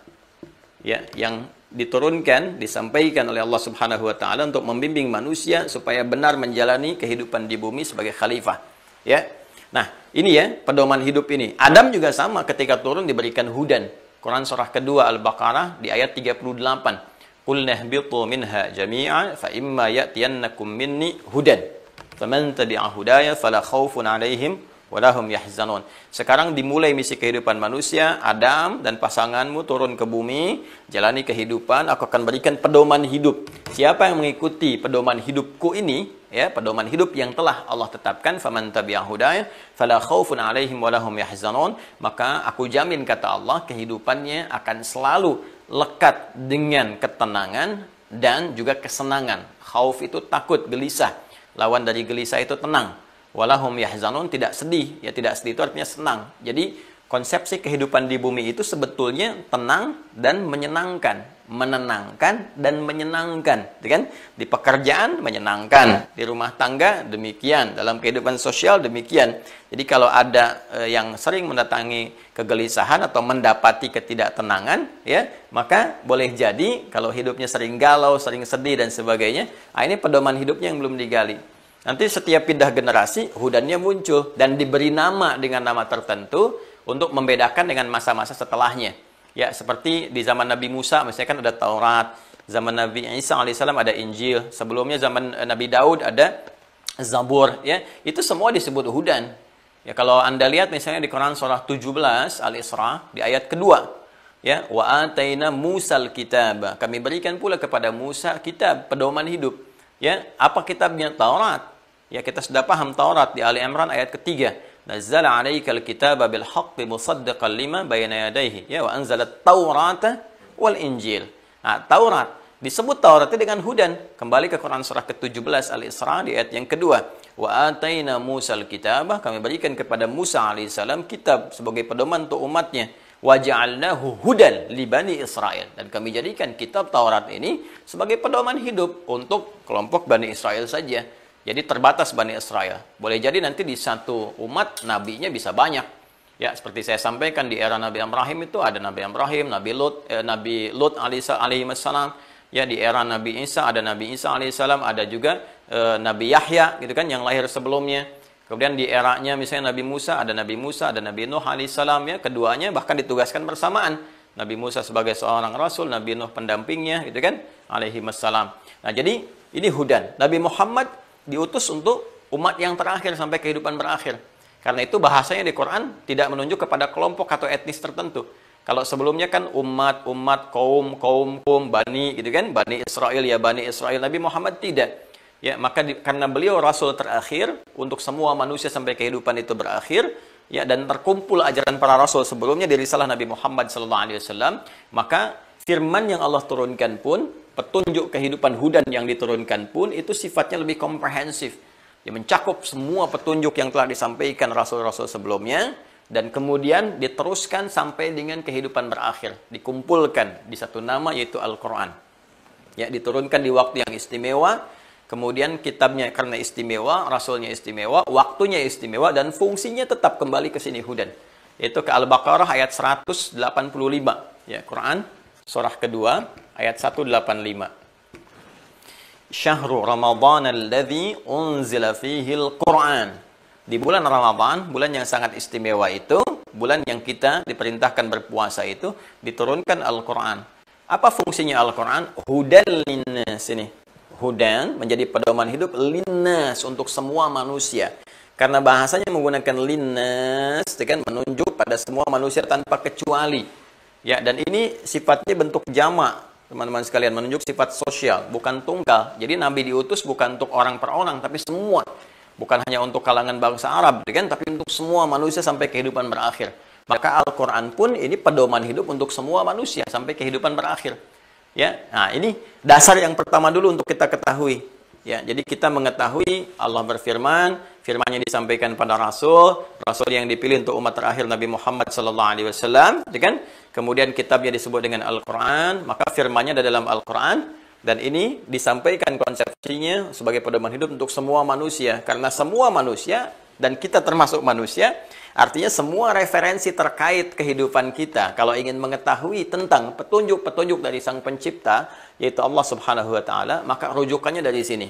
Ya, yang diturunkan, disampaikan oleh Allah Subhanahu wa taala untuk membimbing manusia supaya benar menjalani kehidupan di bumi sebagai khalifah. Ya. Nah, ini ya pedoman hidup ini. Adam juga sama, ketika turun diberikan hudan. Quran surah kedua Al-Baqarah di ayat 38. Qul nahbitu minha jami'a fa imma ya'tiyannakum minni hudan. Faman tabi'a hudaya fala khaufun 'alaihim walahum yahzanun. Sekarang dimulai misi kehidupan manusia. Adam dan pasanganmu turun ke bumi, jalani kehidupan. Aku akan berikan pedoman hidup. Siapa yang mengikuti pedoman hidupku ini, ya, pedoman hidup yang telah Allah tetapkan, faman tabi'a hudaya fala khaufun 'alaihim walahum yahzanun, maka aku jamin, kata Allah, kehidupannya akan selalu lekat dengan ketenangan dan juga kesenangan. Khauf itu takut, gelisah. Lawan dari gelisah itu tenang. Walahum yahzanun, tidak sedih. Ya, tidak sedih itu artinya senang. Jadi konsepsi kehidupan di bumi itu sebetulnya tenang dan menyenangkan, menenangkan dan menyenangkan, kan? Di pekerjaan menyenangkan, di rumah tangga demikian, dalam kehidupan sosial demikian. Jadi kalau ada yang sering mendatangi kegelisahan atau mendapati ketidaktenangan, ya, maka boleh jadi kalau hidupnya sering galau, sering sedih dan sebagainya, ini pedoman hidupnya yang belum digali. Nanti setiap pindah generasi, hudannya muncul dan diberi nama dengan nama tertentu untuk membedakan dengan masa-masa setelahnya. Ya, seperti di zaman Nabi Musa, misalnya kan ada Taurat, zaman Nabi Isa alaihissalam ada Injil, sebelumnya zaman Nabi Daud ada Zabur, ya. Itu semua disebut hudan. Ya, kalau Anda lihat misalnya di Quran surah 17 Al-Isra di ayat kedua, ya, wa ataina Musal kitab. Kami berikan pula kepada Musa kitab, pedoman hidup. Ya, apa kitabnya? Taurat. Ya, kita sudah paham Taurat di Ali Imran ayat ketiga. Nazzala 'alaikal kitaba bil haqqi musaddiqan lima bayna yadayhi. Ya, wa anzala at-taurata wal injil. Nah, Taurat disebut Tauratnya dengan hudan. Kembali ke Quran surah ke-17 Al-Isra di ayat yang kedua. Wa ataina Musal kitaba, kami berikan kepada Musa alaihissalam kitab sebagai pedoman untuk umatnya. Wa ja'alnahu hudan li bani Israil, dan kami jadikan kitab Taurat ini sebagai pedoman hidup untuk kelompok Bani Israel saja. Jadi terbatas Bani Israel. Boleh jadi nanti di satu umat nabinya bisa banyak. Ya, seperti saya sampaikan di era Nabi Ibrahim itu ada Nabi Ibrahim, Nabi Lut alaihi wassalam. Ya, di era Nabi Isa ada Nabi Isa alaihissalam, ada juga Nabi Yahya gitu kan yang lahir sebelumnya. Kemudian di eranya misalnya Nabi Musa, ada Nabi Nuh alaihissalam, ya, keduanya bahkan ditugaskan bersamaan. Nabi Musa sebagai seorang rasul, Nabi Nuh pendampingnya gitu kan alaihi wassalam. Nah, jadi ini hudan. Nabi Muhammad diutus untuk umat yang terakhir sampai kehidupan berakhir. Karena itu bahasanya di Quran tidak menunjuk kepada kelompok atau etnis tertentu. Kalau sebelumnya kan umat, kaum, bani gitu kan, Bani Israel ya Bani Israel. Nabi Muhammad tidak. Ya, maka karena beliau rasul terakhir untuk semua manusia sampai kehidupan itu berakhir, ya, dan terkumpul ajaran para rasul sebelumnya di risalah Nabi Muhammad SAW, maka firman yang Allah turunkan pun, petunjuk kehidupan hudan yang diturunkan pun itu sifatnya lebih komprehensif. Ya, mencakup semua petunjuk yang telah disampaikan rasul-rasul sebelumnya dan kemudian diteruskan sampai dengan kehidupan berakhir, dikumpulkan di satu nama yaitu Al-Qur'an. Ya, diturunkan di waktu yang istimewa, kemudian kitabnya karena istimewa, rasulnya istimewa, waktunya istimewa, dan fungsinya tetap kembali ke sini hudan. Yaitu ke Al-Baqarah ayat 185. Ya, Quran surah kedua ayat 185. Syahrul Ramadan alladzi unzila fihi al-Qur'an. Di bulan Ramadan, bulan yang sangat istimewa itu, bulan yang kita diperintahkan berpuasa itu, diturunkan Al-Qur'an. Apa fungsinya Al-Qur'an? Hudan linnas ini. Hudan menjadi pedoman hidup linnas untuk semua manusia. Karena bahasanya menggunakan linnas, kan, menunjuk pada semua manusia tanpa kecuali. Ya, dan ini sifatnya bentuk jamak. Teman-teman sekalian, menunjuk sifat sosial, bukan tunggal. Jadi Nabi diutus bukan untuk orang per orang, tapi semua. Bukan hanya untuk kalangan bangsa Arab, kan? Tapi untuk semua manusia sampai kehidupan berakhir. Maka Al-Quran pun ini pedoman hidup untuk semua manusia sampai kehidupan berakhir. Ya, nah ini dasar yang pertama dulu untuk kita ketahui. Ya, jadi kita mengetahui Allah berfirman, firman-Nya disampaikan pada Rasul yang dipilih untuk umat terakhir Nabi Muhammad SAW, kan? Kemudian kitabnya disebut dengan Al-Quran, maka firman-Nya ada dalam Al-Quran, dan ini disampaikan konsepsinya sebagai pedoman hidup untuk semua manusia, karena semua manusia, dan kita termasuk manusia, artinya semua referensi terkait kehidupan kita, kalau ingin mengetahui tentang petunjuk-petunjuk dari Sang Pencipta, yaitu Allah Subhanahu wa Ta'ala, maka rujukannya dari sini.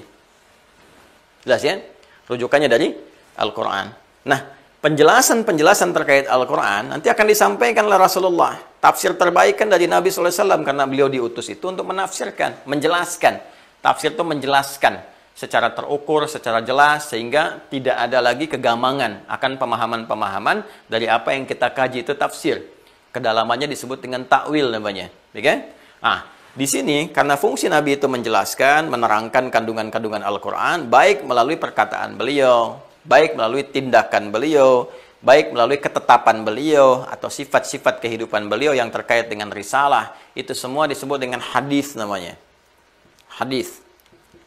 Jelas ya? Rujukannya dari Al-Quran. Nah, penjelasan-penjelasan terkait Al-Quran nanti akan disampaikan oleh Rasulullah. Tafsir terbaik kan dari Nabi SAW, karena beliau diutus itu untuk menafsirkan, menjelaskan. Tafsir itu menjelaskan. secara terukur, secara jelas, sehingga tidak ada lagi kegamangan akan pemahaman-pemahaman dari apa yang kita kaji itu tafsir. Kedalamannya disebut dengan takwil namanya, ya kan? Di sini karena fungsi Nabi itu menjelaskan, menerangkan kandungan-kandungan Al-Quran, baik melalui perkataan beliau, baik melalui tindakan beliau, baik melalui ketetapan beliau, atau sifat-sifat kehidupan beliau yang terkait dengan risalah, itu semua disebut dengan hadis namanya. Hadis.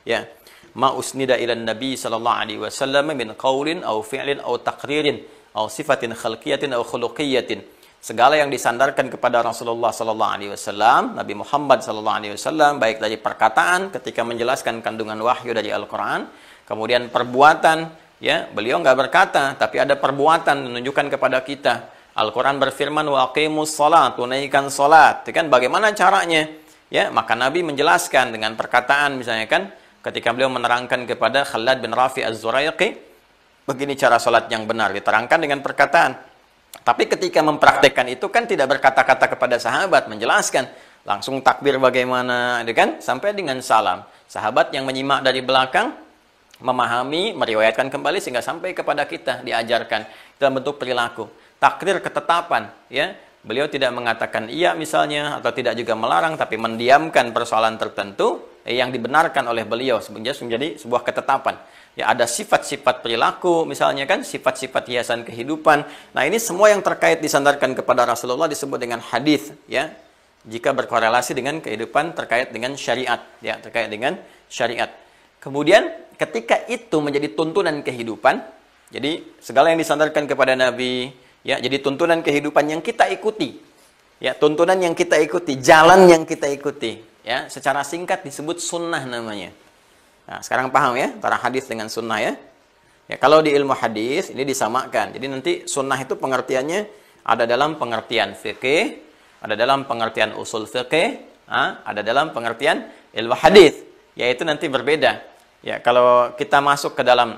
Ya. Ma usnida ila Nabi sallallahu alaihi wasallam min qaulin aw fi'lin aw taqririn aw sifatin khalqiyatin aw khuluqiyatin. Segala yang disandarkan kepada Rasulullah sallallahu alaihi wasallam, Nabi Muhammad sallallahu alaihi wasallam, baik dari perkataan ketika menjelaskan kandungan wahyu dari Al-Qur'an, kemudian perbuatan, ya, beliau nggak berkata, tapi ada perbuatan menunjukkan kepada kita. Al-Qur'an berfirman wa aqimus shalah, tunaikan salat. Kan bagaimana caranya? Ya, maka Nabi menjelaskan dengan perkataan misalnya kan, ketika beliau menerangkan kepada Khalad bin Rafi Az-Zuraiqi, begini cara salat yang benar, diterangkan dengan perkataan. Tapi ketika mempraktekkan itu kan tidak berkata-kata kepada sahabat, menjelaskan. Langsung takbir bagaimana, kan? Sampai dengan salam. Sahabat yang menyimak dari belakang, memahami, meriwayatkan kembali sehingga sampai kepada kita, diajarkan dalam bentuk perilaku. Takrir ketetapan, ya. Beliau tidak mengatakan iya misalnya, atau tidak juga melarang, tapi mendiamkan persoalan tertentu yang dibenarkan oleh beliau menjadi sebuah ketetapan. Ya, ada sifat-sifat perilaku misalnya kan, sifat-sifat hiasan kehidupan. Nah, ini semua yang terkait disandarkan kepada Rasulullah disebut dengan hadis, ya. Jika berkorelasi dengan kehidupan terkait dengan syariat, ya, terkait dengan syariat. Kemudian ketika itu menjadi tuntunan kehidupan, jadi segala yang disandarkan kepada Nabi, ya, jadi tuntunan kehidupan yang kita ikuti. Ya, tuntunan yang kita ikuti, jalan yang kita ikuti, ya, secara singkat disebut sunnah namanya. Nah, sekarang paham ya, antara hadis dengan sunnah ya. Ya, kalau di ilmu hadis ini disamakan. Jadi nanti sunnah itu pengertiannya ada dalam pengertian fikih, ada dalam pengertian usul fikih, ada dalam pengertian ilmu hadis. Yaitu nanti berbeda. Ya, kalau kita masuk ke dalam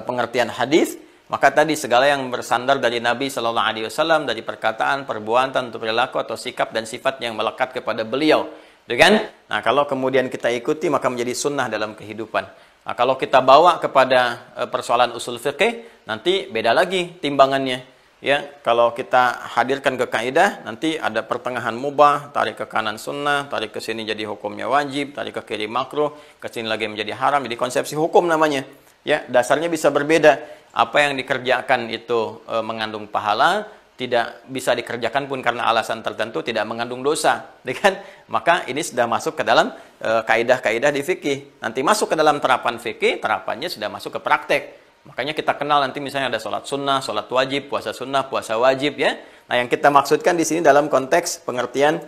pengertian hadis, maka tadi segala yang bersandar dari Nabi Shallallahu Alaihi Wasallam, dari perkataan, perbuatan, perilaku atau sikap dan sifat yang melekat kepada beliau. Kan? Nah, kalau kemudian kita ikuti maka menjadi sunnah dalam kehidupan. Nah, kalau kita bawa kepada persoalan usul fikih, nanti beda lagi timbangannya. Ya, kalau kita hadirkan ke kaidah, nanti ada pertengahan mubah, tarik ke kanan sunnah, tarik ke sini jadi hukumnya wajib, tarik ke kiri makruh, ke sini lagi menjadi haram. Jadi konsepsi hukum namanya. Ya, dasarnya bisa berbeda. Apa yang dikerjakan itu mengandung pahala, tidak bisa dikerjakan pun karena alasan tertentu tidak mengandung dosa, kan? Maka ini sudah masuk ke dalam kaidah-kaidah di fikih. Nanti masuk ke dalam terapan fikih, terapannya sudah masuk ke praktek. Makanya kita kenal nanti misalnya ada sholat sunnah, sholat wajib, puasa sunnah, puasa wajib, ya. Nah, yang kita maksudkan di sini dalam konteks pengertian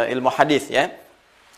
ilmu hadis, ya.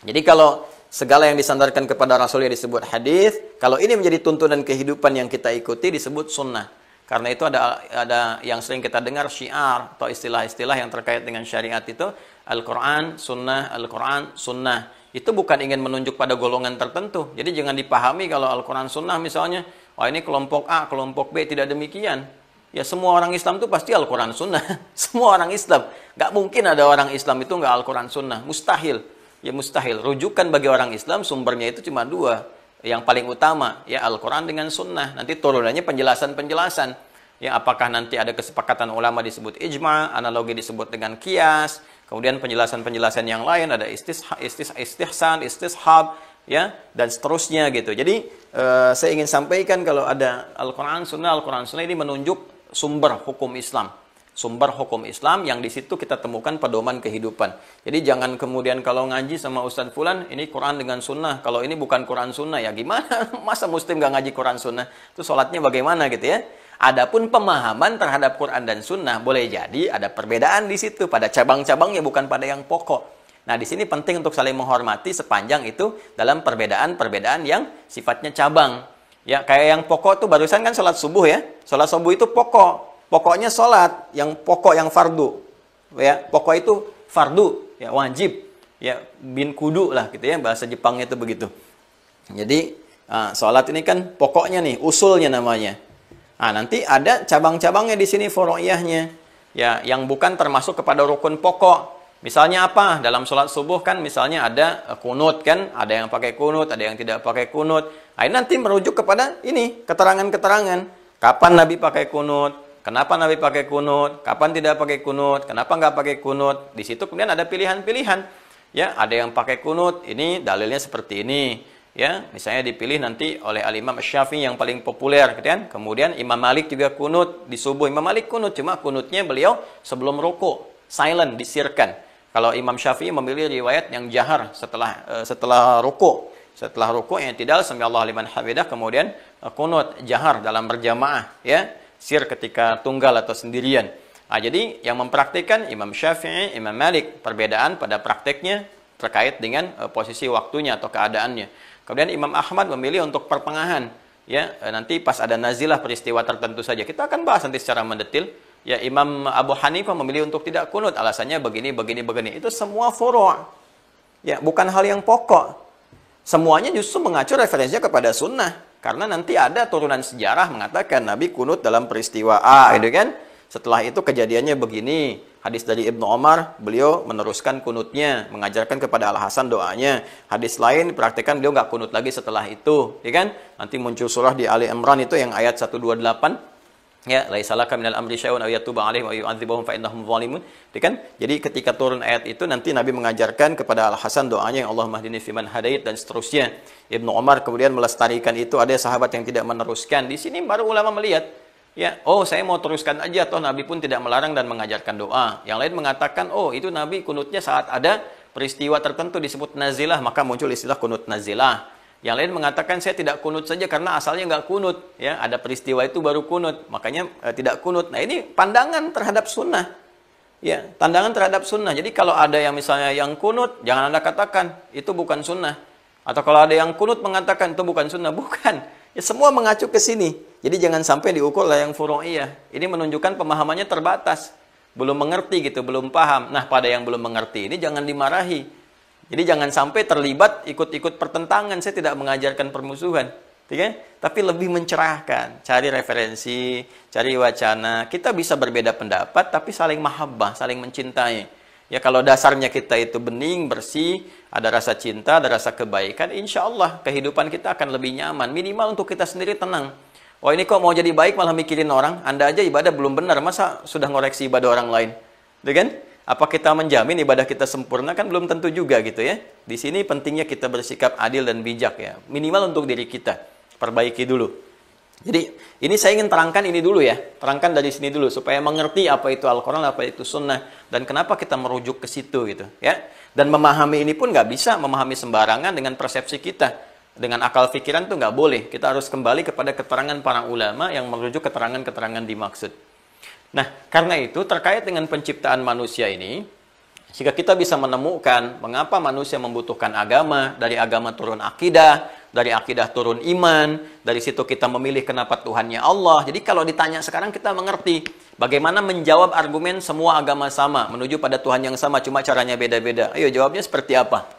Jadi kalau segala yang disandarkan kepada Rasul yang disebut hadis, kalau ini menjadi tuntunan kehidupan yang kita ikuti disebut sunnah. Karena itu ada yang sering kita dengar syiar atau istilah-istilah yang terkait dengan syariat itu Al-Quran, Sunnah, Al-Quran, Sunnah. Itu bukan ingin menunjuk pada golongan tertentu. Jadi jangan dipahami kalau Al-Quran, Sunnah misalnya, oh ini kelompok A, kelompok B, tidak demikian. Ya semua orang Islam itu pasti Al-Quran, Sunnah. Semua orang Islam. Gak mungkin ada orang Islam itu nggak Al-Quran, Sunnah. Mustahil. Ya mustahil. Rujukan bagi orang Islam sumbernya itu cuma dua. Yang paling utama, ya Al-Quran dengan Sunnah. Nanti turunannya penjelasan-penjelasan. Ya, apakah nanti ada kesepakatan ulama disebut ijma, analogi disebut dengan kias, kemudian penjelasan-penjelasan yang lain ada istihsan, istishab, ya, dan seterusnya gitu. Jadi, saya ingin sampaikan kalau ada Al-Quran, Sunnah ini menunjuk sumber hukum Islam. Sumber hukum Islam yang di situ kita temukan pedoman kehidupan. Jadi jangan kemudian kalau ngaji sama Ustadz Fulan, ini Quran dengan Sunnah. Kalau ini bukan Quran Sunnah, ya gimana? Masa Muslim gak ngaji Quran Sunnah? Itu sholatnya bagaimana gitu ya? Adapun pemahaman terhadap Quran dan Sunnah, boleh jadi ada perbedaan di situ. Pada cabang-cabangnya, bukan pada yang pokok. Nah, di sini penting untuk saling menghormati sepanjang itu dalam perbedaan-perbedaan yang sifatnya cabang. Ya, kayak yang pokok tuh barusan kan sholat subuh ya. Sholat subuh itu pokok. Pokoknya sholat yang pokok yang fardu, ya pokok itu fardu, ya wajib, ya bin kudu lah gitu ya, bahasa Jepangnya itu begitu. Jadi sholat ini kan pokoknya nih, usulnya namanya. Nah, nanti ada cabang-cabangnya di sini furu'iyahnya, ya yang bukan termasuk kepada rukun pokok, Misalnya apa? Dalam sholat subuh kan misalnya ada kunut kan, ada yang pakai kunut, ada yang tidak pakai kunut. Nah, ini nanti merujuk kepada ini, keterangan-keterangan. Kapan Nabi pakai kunut? Kenapa Nabi pakai kunut? Kapan tidak pakai kunut? Kenapa nggak pakai kunut? Di situ kemudian ada pilihan-pilihan. Ya, ada yang pakai kunut, ini dalilnya seperti ini. Ya, misalnya dipilih nanti oleh Al-Imam Syafi'i yang paling populer, gitu kan? Kemudian Imam Malik juga kunut di subuh. Imam Malik kunut, cuma kunutnya beliau sebelum rukuk, silent, disirkan. Kalau Imam Syafi'i memilih riwayat yang jahar setelah ruku. Setelah ruku yang tidak sami Allahu liman hamidah, kemudian kunut jahar dalam berjamaah, ya. Sir ketika tunggal atau sendirian. Nah, jadi yang mempraktikkan Imam Syafi'i, Imam Malik, perbedaan pada prakteknya terkait dengan posisi waktunya atau keadaannya. Kemudian Imam Ahmad memilih untuk pertengahan, ya. Nanti pas ada nazilah peristiwa tertentu saja. Kita akan bahas nanti secara mendetil. Ya, Imam Abu Hanifah memilih untuk tidak kunut, alasannya begini. Itu semua furu'. Ya, bukan hal yang pokok. Semuanya justru mengacu referensinya kepada sunnah. Karena nanti ada turunan sejarah mengatakan Nabi kunut dalam peristiwa A, gitu kan? Setelah itu kejadiannya begini. Hadis dari Ibnu Umar, beliau meneruskan kunutnya, mengajarkan kepada Al-Hasan doanya. Hadis lain praktekkan beliau nggak kunut lagi setelah itu, ya kan? Nanti muncul surah di Ali Imran itu yang ayat 128. Ya, laisa laka minal amri syai'un aw yatuba 'alaihim aw yu'adzibahum fa innahum zalimun. Kan? Jadi ketika turun ayat itu nanti Nabi mengajarkan kepada Al-Hasan doanya yang Allahumma hdini fiman hadait dan seterusnya. Ibnu Umar kemudian melestarikan itu, ada sahabat yang tidak meneruskan. Di sini baru ulama melihat, ya, oh saya mau teruskan aja, toh Nabi pun tidak melarang dan mengajarkan doa. Yang lain mengatakan, oh itu Nabi kunutnya saat ada peristiwa tertentu disebut nazilah, maka muncul istilah kunut nazilah. Yang lain mengatakan saya tidak kunut saja karena asalnya nggak kunut, ya, ada peristiwa itu baru kunut, makanya tidak kunut. Nah, ini pandangan terhadap sunnah, ya, pandangan terhadap sunnah. Jadi kalau ada yang misalnya yang kunut, jangan Anda katakan itu bukan sunnah. Atau kalau ada yang kunut mengatakan itu bukan sunnah, bukan. Ya, semua mengacu ke sini. Jadi jangan sampai diukur lah yang furu'iyah. Ini menunjukkan pemahamannya terbatas, belum mengerti gitu, belum paham. Nah, pada yang belum mengerti ini jangan dimarahi. Jadi jangan sampai terlibat ikut-ikut pertentangan. Saya tidak mengajarkan permusuhan, tapi lebih mencerahkan, cari referensi, cari wacana. Kita bisa berbeda pendapat, tapi saling mahabbah, saling mencintai. Ya, kalau dasarnya kita itu bening, bersih, ada rasa cinta, ada rasa kebaikan, insya Allah kehidupan kita akan lebih nyaman. Minimal untuk kita sendiri tenang. Wah, ini kok mau jadi baik malah mikirin orang. Anda aja ibadah belum benar, masa sudah ngoreksi ibadah orang lain? Kan? Apa kita menjamin ibadah kita sempurna? Kan belum tentu juga gitu ya. Di sini pentingnya kita bersikap adil dan bijak ya. Minimal untuk diri kita. Perbaiki dulu. Jadi ini saya ingin terangkan ini dulu ya. Terangkan dari sini dulu supaya mengerti apa itu Al-Quran, apa itu Sunnah. Dan kenapa kita merujuk ke situ gitu ya. Dan memahami ini pun nggak bisa memahami sembarangan dengan persepsi kita. Dengan akal pikiran tuh nggak boleh. Kita harus kembali kepada keterangan para ulama yang merujuk keterangan-keterangan dimaksud. Nah, karena itu terkait dengan penciptaan manusia ini, jika kita bisa menemukan mengapa manusia membutuhkan agama, dari agama turun akidah, dari akidah turun iman, dari situ kita memilih kenapa Tuhannya Allah. Jadi kalau ditanya sekarang kita mengerti bagaimana menjawab argumen semua agama sama, menuju pada Tuhan yang sama, cuma caranya beda-beda. Ayo jawabnya seperti apa?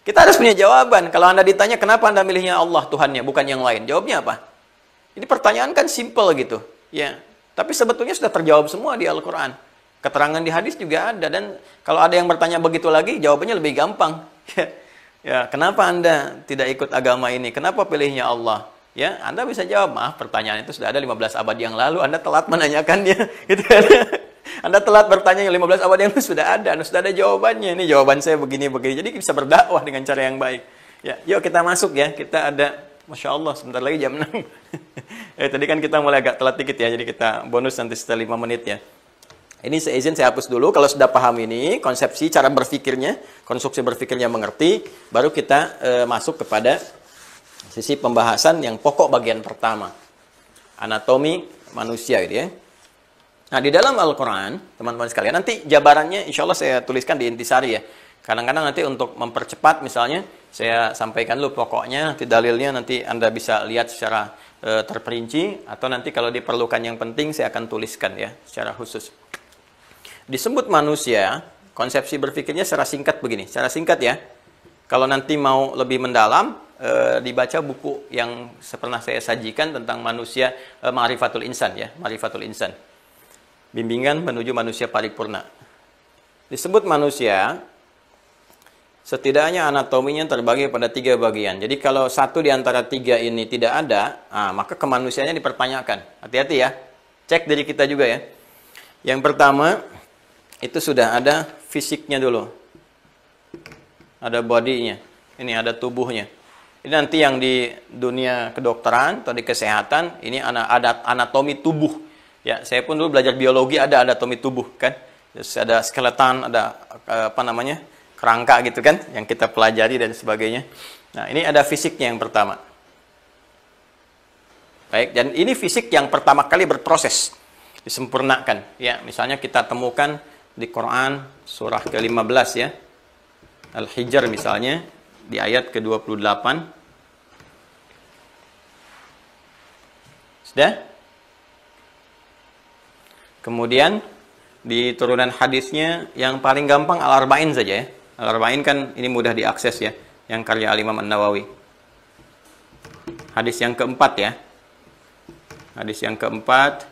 Kita harus punya jawaban. Kalau Anda ditanya kenapa Anda milihnya Allah Tuhannya, bukan yang lain, jawabnya apa? Ini pertanyaan kan simple gitu, ya. Tapi sebetulnya sudah terjawab semua di Al-Quran. Keterangan di hadis juga ada. Dan kalau ada yang bertanya begitu lagi, jawabannya lebih gampang. Ya, kenapa Anda tidak ikut agama ini? Kenapa pilihnya Allah? Ya, Anda bisa jawab, maaf pertanyaan itu sudah ada 15 abad yang lalu. Anda telat menanyakannya. Gitu kan? Anda telat bertanya yang 15 abad yang lalu sudah ada jawabannya. Ini jawaban saya begini-begini. Jadi bisa berdakwah dengan cara yang baik. Ya, yuk kita masuk ya. Kita ada, Masya Allah, sebentar lagi jam 6. Tadi kan kita mulai agak telat dikit ya, jadi kita bonus nanti setelah 5 menit ya. Ini seizin saya hapus dulu. Kalau sudah paham ini, konsepsi, cara berpikirnya, konstruksi berpikirnya mengerti, baru kita masuk kepada sisi pembahasan yang pokok bagian pertama. Anatomi manusia gitu ya. Nah, di dalam Al-Quran, teman-teman sekalian, nanti jabarannya insya Allah saya tuliskan di intisari ya. Kadang-kadang nanti untuk mempercepat misalnya, saya sampaikan dulu pokoknya, nanti dalilnya nanti Anda bisa lihat secara terperinci, atau nanti kalau diperlukan yang penting saya akan tuliskan ya, secara khusus. Disebut manusia, konsepsi berpikirnya secara singkat begini, secara singkat ya. Kalau nanti mau lebih mendalam, dibaca buku yang pernah saya sajikan tentang manusia, Ma'rifatul Insan ya, Ma'rifatul Insan. Bimbingan menuju manusia paripurna. disebut manusia, setidaknya anatominya terbagi pada 3 bagian. Jadi kalau satu di antara 3 ini tidak ada, maka kemanusiaannya dipertanyakan. Hati-hati ya, cek diri kita juga ya. Yang pertama, itu sudah ada fisiknya dulu. Ada bodinya, ini ada tubuhnya. Ini nanti yang di dunia kedokteran atau di kesehatan, ini ada anatomi tubuh. Ya, saya pun dulu belajar biologi, ada anatomi tubuh kan. Terus ada skeleton, ada kerangka gitu kan, yang kita pelajari dan sebagainya. Nah, ini ada fisiknya yang pertama. Baik, dan ini fisik yang pertama kali berproses, disempurnakan. Ya, misalnya kita temukan di Quran surah ke-15 ya. Al-Hijr misalnya, di ayat ke-28. Sudah? Kemudian, di turunan hadisnya yang paling gampang Al-Arba'in saja ya. Al-Arba'in kan ini mudah diakses ya, yang karya Al-Imam An-Nawawi. Hadis yang keempat ya. Hadis yang keempat,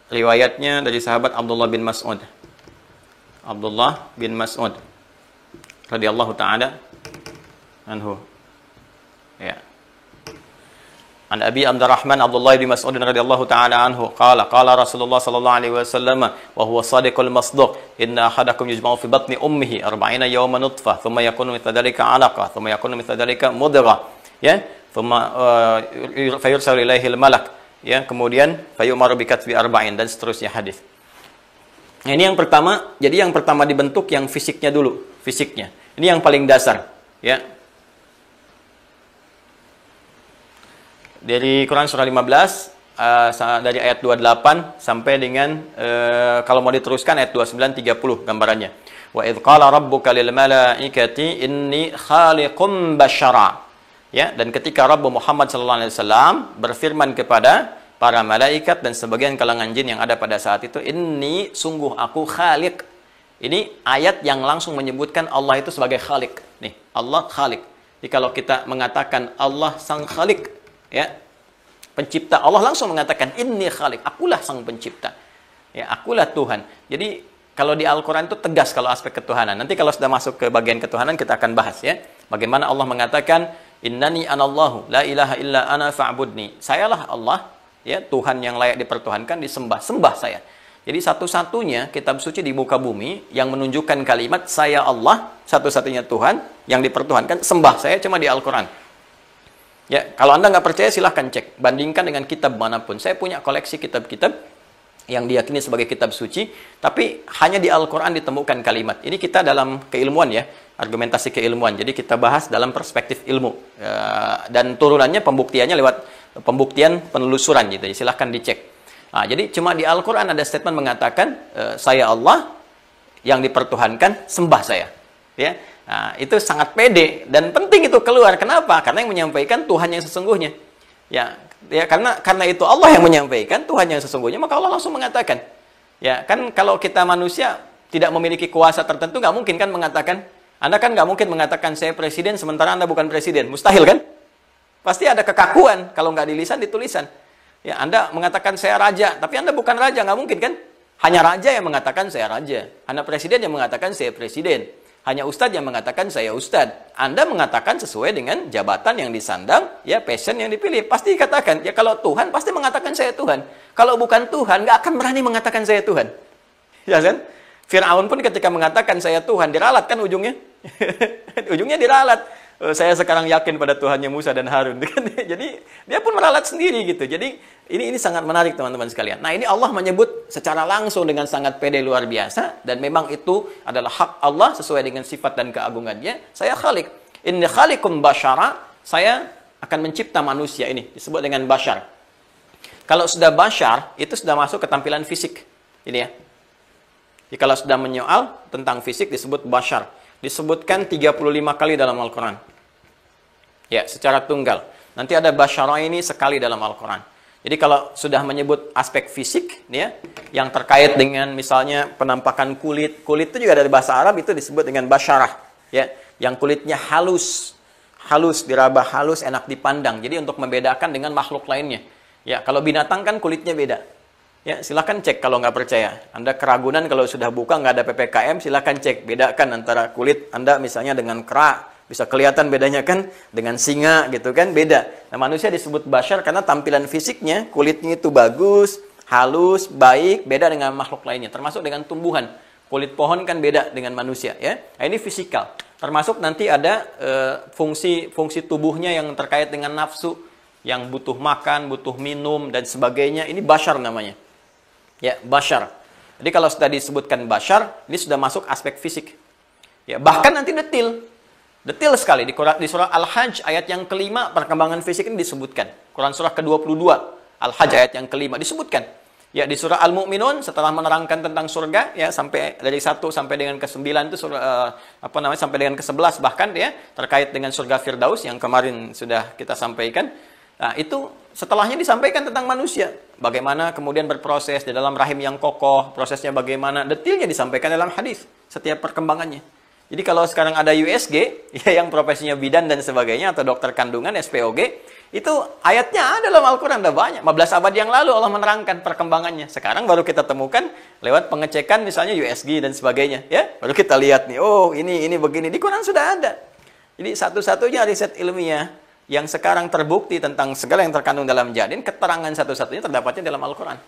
riwayatnya dari sahabat Abdullah bin Mas'ud. Abdullah bin Mas'ud radhiyallahu ta'ala anhu. Ya. An Abi Abdurrahman Abdullah bin Mas'ud radhiyallahu ta'ala anhu qala Rasulullah sallallahu alaihi wasallam wa huwa shadiqul masduq inna ahadakum yujma'u fi batni ummihi 40 yawman nutfah thumma yakunu mithla dhalika 'alaqah thumma yakunu mithla dhalika mudghah ya thumma fayursalu ilaihi al-malak ya kemudian fayumaru bi katbi 40 dan seterusnya hadis. Ini yang pertama, jadi yang pertama dibentuk yang fisiknya dulu, fisiknya. Ini yang paling dasar ya. Dari Quran surah 15 dari ayat 28 sampai dengan kalau mau diteruskan ayat 29 30 gambarannya. Wa idz qala rabbuka lil malaikati inni khaliqum basyara. Ya, dan ketika Rabb Muhammad sallallahu alaihi wasallam berfirman kepada para malaikat dan sebagian kalangan jin yang ada pada saat itu, inni sungguh aku khaliq. Ini ayat yang langsung menyebutkan Allah itu sebagai khaliq. Nih, Allah khaliq. Jadi kalau kita mengatakan Allah sang khaliq, ya, pencipta, Allah langsung mengatakan inni khaliq, akulah sang pencipta. Ya, akulah Tuhan. Jadi kalau di Al-Qur'an itu tegas kalau aspek ketuhanan. Nanti kalau sudah masuk ke bagian ketuhanan kita akan bahas ya. Bagaimana Allah mengatakan innani anallahu la ilaha illa ana fa'budni. Sayalah Allah, ya, Tuhan yang layak dipertuhankan, disembah, sembah saya. Jadi satu-satunya kitab suci di muka bumi yang menunjukkan kalimat saya Allah, satu-satunya Tuhan yang dipertuhankan, sembah saya, cuma di Al-Qur'an. Ya, kalau Anda nggak percaya silahkan cek, bandingkan dengan kitab manapun. Saya punya koleksi kitab-kitab yang diyakini sebagai kitab suci, tapi hanya di Al-Qur'an ditemukan kalimat. Ini kita dalam keilmuan ya, argumentasi keilmuan. Jadi kita bahas dalam perspektif ilmu. Dan turunannya pembuktiannya lewat pembuktian penelusuran gitu. Silahkan dicek. Nah, jadi cuma di Al-Qur'an ada statement mengatakan saya Allah yang dipertuhankan, sembah saya. Ya. Nah, itu sangat pede dan penting itu keluar. Kenapa? Karena yang menyampaikan Tuhan yang sesungguhnya. Ya, karena itu Allah yang menyampaikan Tuhan yang sesungguhnya, maka Allah langsung mengatakan. Ya, kan kalau kita manusia tidak memiliki kuasa tertentu, nggak mungkin kan mengatakan, Anda kan nggak mungkin mengatakan saya presiden sementara Anda bukan presiden. Mustahil kan? Pasti ada kekakuan kalau nggak di lisan, di tulisan. Ya, Anda mengatakan saya raja, tapi Anda bukan raja, nggak mungkin kan? Hanya raja yang mengatakan saya raja. Hanya presiden yang mengatakan saya presiden. Hanya ustadz yang mengatakan saya ustadz. Anda mengatakan sesuai dengan jabatan yang disandang, ya, passion yang dipilih. Pasti dikatakan. Ya, kalau Tuhan pasti mengatakan saya Tuhan. Kalau bukan Tuhan, nggak akan berani mengatakan saya Tuhan. Ya kan? Fir'aun pun ketika mengatakan saya Tuhan, diralat kan ujungnya. Ujungnya diralat. Saya sekarang yakin pada Tuhannya Musa dan Harun. Jadi dia pun meralat sendiri gitu. Jadi ini sangat menarik teman-teman sekalian. Nah, ini Allah menyebut secara langsung dengan sangat pede luar biasa, dan memang itu adalah hak Allah sesuai dengan sifat dan keagungannya. Saya khaliq. Inni khaliqum basyara, saya akan mencipta manusia. Ini disebut dengan basyar. Kalau sudah basyar, itu sudah masuk ke tampilan fisik. Ini ya. Jadi kalau sudah menyoal tentang fisik disebut basyar. Disebutkan 35 kali dalam Al-Quran. Ya, secara tunggal. Nanti ada basyara ini sekali dalam Al-Quran. Jadi kalau sudah menyebut aspek fisik, ya, yang terkait dengan misalnya penampakan kulit. Kulit itu juga dari bahasa Arab itu disebut dengan basyarah. Ya, yang kulitnya halus. Halus, diraba halus, enak dipandang. Jadi untuk membedakan dengan makhluk lainnya. Ya, kalau binatang kan kulitnya beda. Ya, silakan cek kalau nggak percaya. Anda keragunan kalau sudah buka nggak ada PPKM, silakan cek. Bedakan antara kulit Anda misalnya dengan kera. Bisa kelihatan bedanya kan? Dengan singa gitu kan, beda. Nah, manusia disebut bashar karena tampilan fisiknya, kulitnya itu bagus, halus, baik, beda dengan makhluk lainnya. Termasuk dengan tumbuhan. Kulit pohon kan beda dengan manusia, ya. Nah, ini fisikal. Termasuk nanti ada fungsi tubuhnya yang terkait dengan nafsu, yang butuh makan, butuh minum, dan sebagainya. Ini bashar namanya. Ya, bashar. Jadi kalau sudah disebutkan bashar, ini sudah masuk aspek fisik. Ya, bahkan nanti detil. Detil sekali di surah Al-Hajj ayat yang kelima perkembangan fisik ini disebutkan. Quran surah ke-22 Al-Hajj ayat yang kelima disebutkan. Ya, di surah Al-Mu'minun setelah menerangkan tentang surga ya sampai dari 1 sampai dengan ke-9 itu surah sampai dengan ke-11 bahkan ya terkait dengan surga Firdaus yang kemarin sudah kita sampaikan. Nah, itu setelahnya disampaikan tentang manusia. Bagaimana kemudian berproses di dalam rahim yang kokoh, prosesnya bagaimana, detailnya disampaikan dalam hadis, setiap perkembangannya. Jadi kalau sekarang ada USG, ya yang profesinya bidan dan sebagainya, atau dokter kandungan, SPOG, itu ayatnya ada dalam Al-Quran, ada banyak. 15 abad yang lalu Allah menerangkan perkembangannya. Sekarang baru kita temukan lewat pengecekan misalnya USG dan sebagainya. Ya, baru kita lihat nih, oh ini begini, di Quran sudah ada. Jadi satu-satunya riset ilmiah yang sekarang terbukti tentang segala yang terkandung dalam janin, keterangan satu-satunya terdapatnya dalam Al-Quran.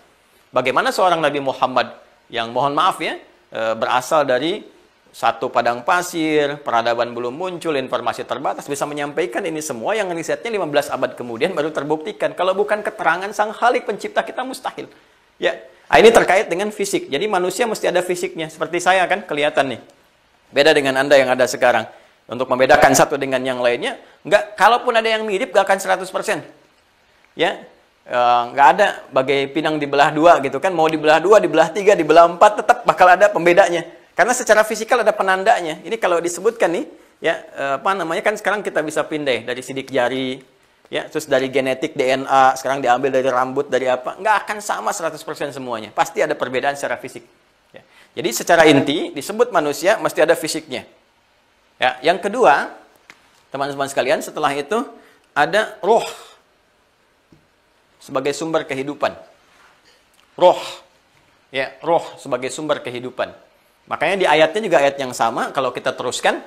Bagaimana seorang Nabi Muhammad yang mohon maaf ya, berasal dari satu padang pasir, peradaban belum muncul, informasi terbatas, bisa menyampaikan ini semua yang risetnya 15 abad kemudian baru terbuktikan. Kalau bukan keterangan Sang Khalik pencipta kita mustahil. Ya, ini terkait dengan fisik. Jadi manusia mesti ada fisiknya. Seperti saya kan kelihatan nih. Beda dengan Anda yang ada sekarang. Untuk membedakan satu dengan yang lainnya, kalaupun ada yang mirip, nggak akan 100%. Ya, nggak ada bagai pinang dibelah dua gitu kan. Mau dibelah dua, dibelah tiga, dibelah empat, tetap bakal ada pembedanya. Karena secara fisikal ada penandanya. Ini kalau disebutkan nih, ya kan sekarang kita bisa pindah dari sidik jari, ya terus dari genetik DNA, sekarang diambil dari rambut, dari apa, nggak akan sama 100% semuanya. Pasti ada perbedaan secara fisik. Ya. Jadi secara inti disebut manusia mesti ada fisiknya. Ya, yang kedua, teman-teman sekalian, setelah itu ada roh sebagai sumber kehidupan. Roh, ya, roh sebagai sumber kehidupan. Makanya di ayatnya juga ayat yang sama. Kalau kita teruskan,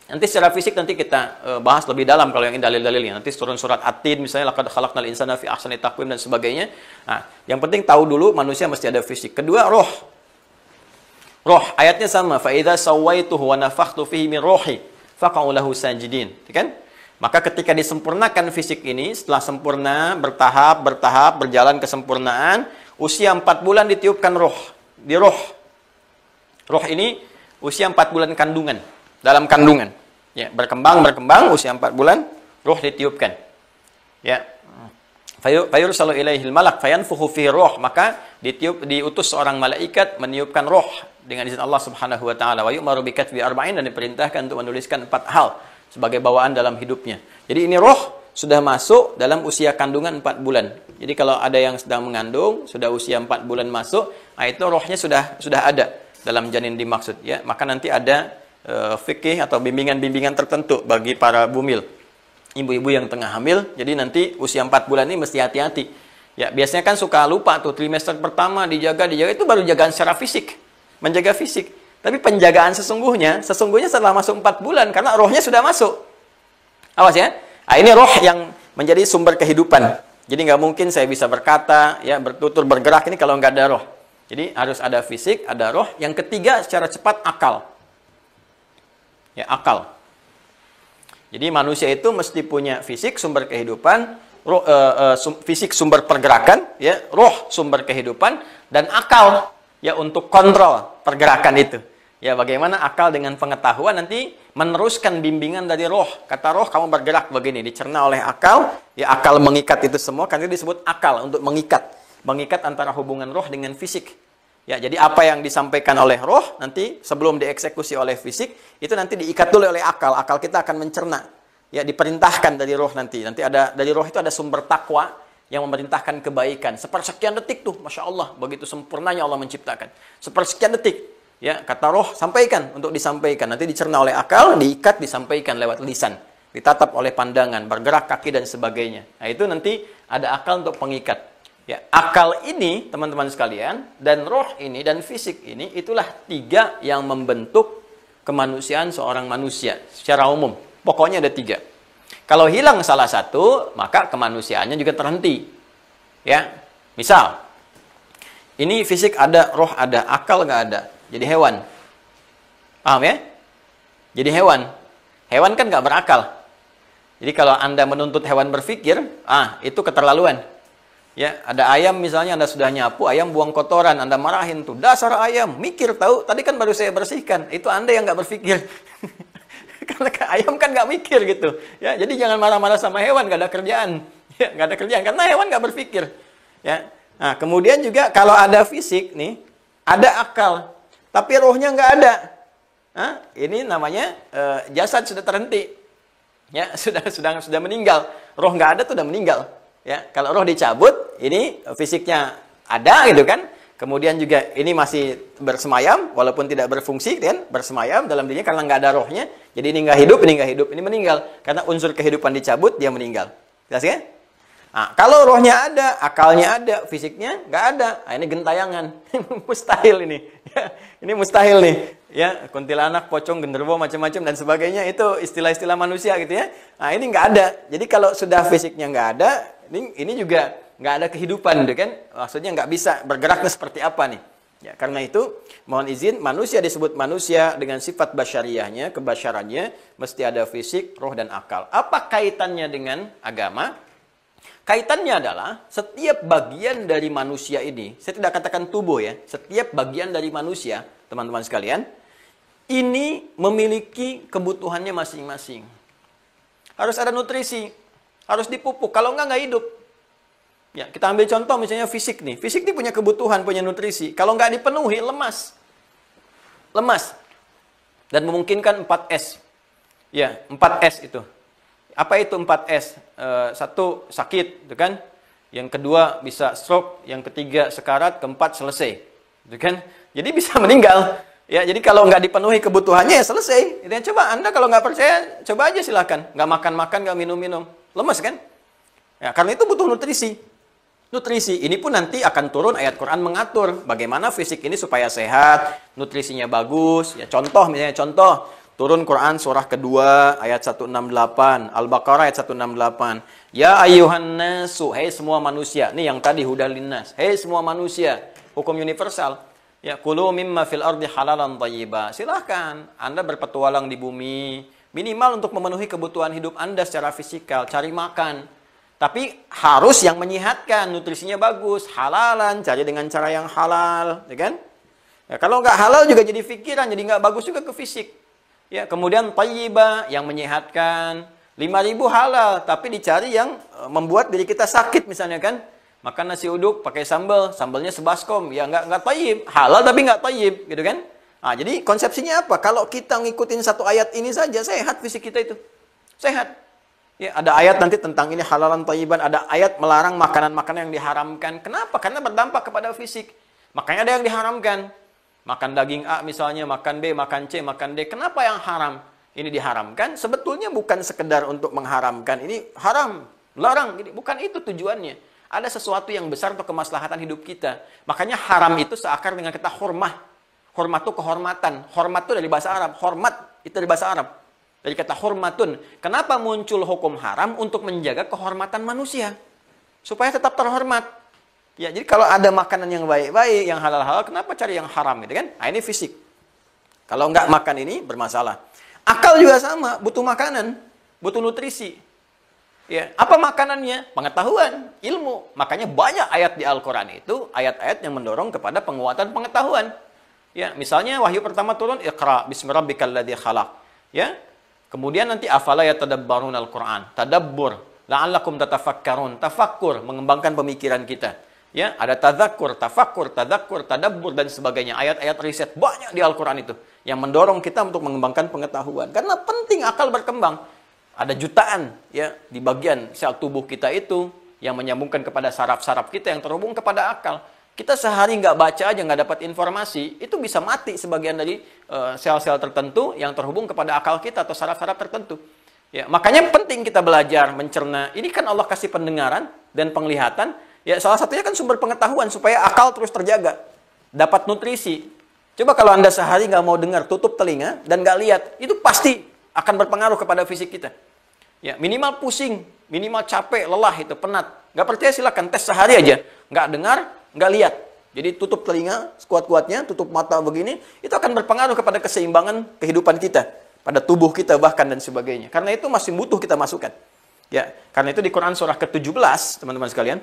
nanti secara fisik nanti kita bahas lebih dalam kalau yang dalil-dalilnya. Nanti turun surat At-Tin misalnya, laqad khalaqnal insana fi ahsani taqwim dan sebagainya. Nah, yang penting tahu dulu manusia mesti ada fisik. Kedua, roh. Roh, ayatnya sama. فَإِذَا سَوَّيْتُهُ وَنَفَخْتُ فِيهِ مِنْ رُوحِي فَقَعُوا لَهُ سَاجِدِينَ. Kan? Maka ketika disempurnakan fisik ini, setelah sempurna, bertahap, berjalan kesempurnaan, usia 4 bulan ditiupkan roh. Di roh. Roh ini usia 4 bulan kandungan. Dalam kandungan. Ya, berkembang, usia 4 bulan, roh ditiupkan. Ya. Fayursalu ilaihil malak fayanfukhu fihi roh. Maka diutus seorang malaikat meniupkan roh dengan izin Allah Subhanahu wa taala. Wa yu'maru bikatbi arba'in, dan diperintahkan untuk menuliskan 4 hal sebagai bawaan dalam hidupnya. Jadi ini roh sudah masuk dalam usia kandungan 4 bulan. Jadi kalau ada yang sedang mengandung, sudah usia 4 bulan masuk, itu rohnya sudah ada dalam janin dimaksud ya. Maka nanti ada fikih atau bimbingan-bimbingan tertentu bagi para bumil, ibu-ibu yang tengah hamil. Jadi nanti usia 4 bulan ini mesti hati-hati. Ya, biasanya kan suka lupa tuh trimester pertama dijaga itu baru jagaan secara fisik. Menjaga fisik. Tapi penjagaan sesungguhnya setelah masuk 4 bulan karena rohnya sudah masuk. Awas ya. Nah, ini roh yang menjadi sumber kehidupan. Jadi nggak mungkin saya bisa berkata, ya bertutur, bergerak ini kalau nggak ada roh. Jadi harus ada fisik, ada roh. Yang ketiga secara cepat akal. Ya, akal. Jadi manusia itu mesti punya fisik sumber kehidupan, roh, fisik sumber pergerakan, ya, roh sumber kehidupan, dan akal ya untuk kontrol pergerakan itu. Ya, bagaimana akal dengan pengetahuan nanti meneruskan bimbingan dari roh. Kata roh, kamu bergerak begini, dicerna oleh akal, ya akal mengikat itu semua, karena disebut akal untuk mengikat. Mengikat antara hubungan roh dengan fisik. Ya, jadi apa yang disampaikan oleh roh nanti sebelum dieksekusi oleh fisik itu nanti diikat dulu oleh akal. Akal kita akan mencerna. Ya, diperintahkan dari roh nanti. Nanti ada dari roh itu ada sumber takwa yang memerintahkan kebaikan. Sepersekian detik tuh, Masya Allah, begitu sempurnanya Allah menciptakan. Sepersekian detik. Ya, kata roh sampaikan untuk disampaikan. Nanti dicerna oleh akal, diikat, disampaikan lewat lisan. Ditatap oleh pandangan, bergerak kaki dan sebagainya. Nah, itu nanti ada akal untuk pengikat. Ya, akal ini, teman-teman sekalian, dan roh ini, dan fisik ini, itulah tiga yang membentuk kemanusiaan seorang manusia secara umum. Pokoknya ada tiga. Kalau hilang salah satu, maka kemanusiaannya juga terhenti. Ya, misal, ini fisik ada, roh ada, akal nggak ada. Jadi hewan. Paham ya? Jadi hewan. Hewan kan nggak berakal. Jadi kalau Anda menuntut hewan berpikir, itu keterlaluan. Ya, ada ayam misalnya Anda sudah nyapu, ayam buang kotoran, Anda marahin tuh, dasar ayam, mikir tahu, tadi kan baru saya bersihkan, itu Anda yang nggak berpikir. Karena ayam kan nggak mikir gitu. Ya, jadi jangan marah-marah sama hewan, nggak ada kerjaan. Ya, nggak ada kerjaan, karena hewan nggak berpikir. Ya, nah kemudian juga kalau ada fisik nih, ada akal, tapi rohnya nggak ada. Ini namanya jasad sudah terhenti. Ya, sudah meninggal. Roh nggak ada tuh udah meninggal. Ya, kalau roh dicabut, ini fisiknya ada gitu kan. Kemudian juga ini masih bersemayam, walaupun tidak berfungsi kan, bersemayam dalam dirinya karena nggak ada rohnya. Jadi ini nggak hidup, ini meninggal. Karena unsur kehidupan dicabut, dia meninggal. Jelas kan? Nah, kalau rohnya ada, akalnya ada, fisiknya nggak ada. Nah, ini gentayangan. Mustahil ini. Ya, ini mustahil nih. Ya, kuntilanak, pocong, genderuwo, macam-macam dan sebagainya, itu istilah-istilah manusia gitu ya. Nah, ini nggak ada. Jadi kalau sudah fisiknya nggak ada, ini juga nggak ada kehidupan, gitu kan? Maksudnya nggak bisa bergeraknya seperti apa nih? Ya, karena itu mohon izin, manusia disebut manusia dengan sifat basyariahnya, kebasyarannya, mesti ada fisik, roh dan akal. Apa kaitannya dengan agama? Kaitannya adalah setiap bagian dari manusia ini, saya tidak katakan tubuh ya, setiap bagian dari manusia, teman-teman sekalian, ini memiliki kebutuhannya masing-masing. Harus ada nutrisi, harus dipupuk, kalau nggak hidup. Ya, kita ambil contoh misalnya fisik nih. Fisik ini punya kebutuhan, punya nutrisi. Kalau nggak dipenuhi, lemas. Lemas. Dan memungkinkan 4S. Ya, 4S itu. Apa itu 4S? Satu, sakit, gitu kan? Yang kedua, bisa stroke. Yang ketiga, sekarat. Keempat, selesai. Gitu kan? Jadi bisa meninggal. Ya, jadi kalau nggak dipenuhi kebutuhannya, ya selesai. Ya, coba Anda kalau nggak percaya, coba aja silakan. Nggak makan-makan, nggak minum-minum. Lemas kan? Ya, karena itu butuh nutrisi. Nutrisi ini pun nanti akan turun ayat Quran mengatur bagaimana fisik ini supaya sehat, nutrisinya bagus. Ya, misalnya contoh, turun Quran surah kedua ayat 168, Al-Baqarah ayat 168. Ya ayyuhan nasu, hei semua manusia. Ini yang tadi hudal linnas. Hei semua manusia, hukum universal. Ya, kulu mimma fil ardi halalan thayyiba. Silahkan Anda berpetualang di bumi, minimal untuk memenuhi kebutuhan hidup Anda secara fisikal, cari makan. Tapi harus yang menyehatkan, nutrisinya bagus, halalan, cari dengan cara yang halal, ya kan? Ya, kalau nggak halal juga jadi pikiran, jadi nggak bagus juga ke fisik. Ya, kemudian thayyibah yang menyehatkan, 5.000 halal, tapi dicari yang membuat diri kita sakit misalnya kan? Makan nasi uduk pakai sambal, sambalnya sebaskom, ya nggak thayyib, halal tapi nggak thayyib, gitu kan? Nah, jadi konsepsinya apa? Kalau kita ngikutin satu ayat ini saja, sehat fisik kita itu, sehat. Ya, ada ayat nanti tentang ini halalan thayyiban, ada ayat melarang makanan-makanan yang diharamkan. Kenapa? Karena berdampak kepada fisik. Makanya ada yang diharamkan. Makan daging A misalnya, makan B, makan C, makan D. Kenapa yang haram? Ini diharamkan, sebetulnya bukan sekedar untuk mengharamkan. Ini haram, larang. Bukan itu tujuannya. Ada sesuatu yang besar untuk kemaslahatan hidup kita. Makanya haram itu seakar dengan kata hormah. Hormat itu kehormatan. Hormat itu dari bahasa Arab. Hormat itu dari bahasa Arab. Dari kata hormatun. Kenapa muncul hukum haram? Untuk menjaga kehormatan manusia. Supaya tetap terhormat. Ya, jadi kalau ada makanan yang baik-baik, yang halal-halal, kenapa cari yang haram? Gitu kan? Nah, ini fisik. Kalau nggak makan ini, bermasalah. Akal juga sama, butuh makanan. Butuh nutrisi. Ya, apa makanannya? Pengetahuan, ilmu. Makanya banyak ayat di Al-Quran itu, ayat-ayat yang mendorong kepada penguatan pengetahuan. Ya, misalnya wahyu pertama turun, Iqra, bismirabbikal-ladzi khalaq. Ya, kemudian nanti afala yatadabbarun al-Quran. Tadabbur. La'allakum tatafakkarun. Tafakkur. Mengembangkan pemikiran kita. Ya, ada tadzakur, tafakkur, tadzakur, tadabbur, dan sebagainya. Ayat-ayat riset banyak di Al-Quran itu. Yang mendorong kita untuk mengembangkan pengetahuan. Karena penting akal berkembang. Ada jutaan ya di bagian sel tubuh kita itu. Yang menyambungkan kepada saraf-saraf kita yang terhubung kepada akal. Kita sehari nggak baca aja, nggak dapat informasi, itu bisa mati sebagian dari sel-sel tertentu yang terhubung kepada akal kita atau saraf-saraf tertentu. Ya, makanya penting kita belajar mencerna. Ini kan Allah kasih pendengaran dan penglihatan Ya, salah satunya kan sumber pengetahuan supaya akal terus terjaga, dapat nutrisi. Coba kalau Anda sehari nggak mau dengar, tutup telinga dan nggak lihat, itu pasti akan berpengaruh kepada fisik kita. Ya, minimal pusing, minimal capek, lelah itu, penat. Nggak percaya silakan tes sehari aja, nggak dengar, nggak lihat. Jadi tutup telinga sekuat-kuatnya, tutup mata begini, itu akan berpengaruh kepada keseimbangan kehidupan kita, pada tubuh kita bahkan dan sebagainya. Karena itu masih butuh kita masukkan. Ya, karena itu di Quran surah ke-17, teman-teman sekalian,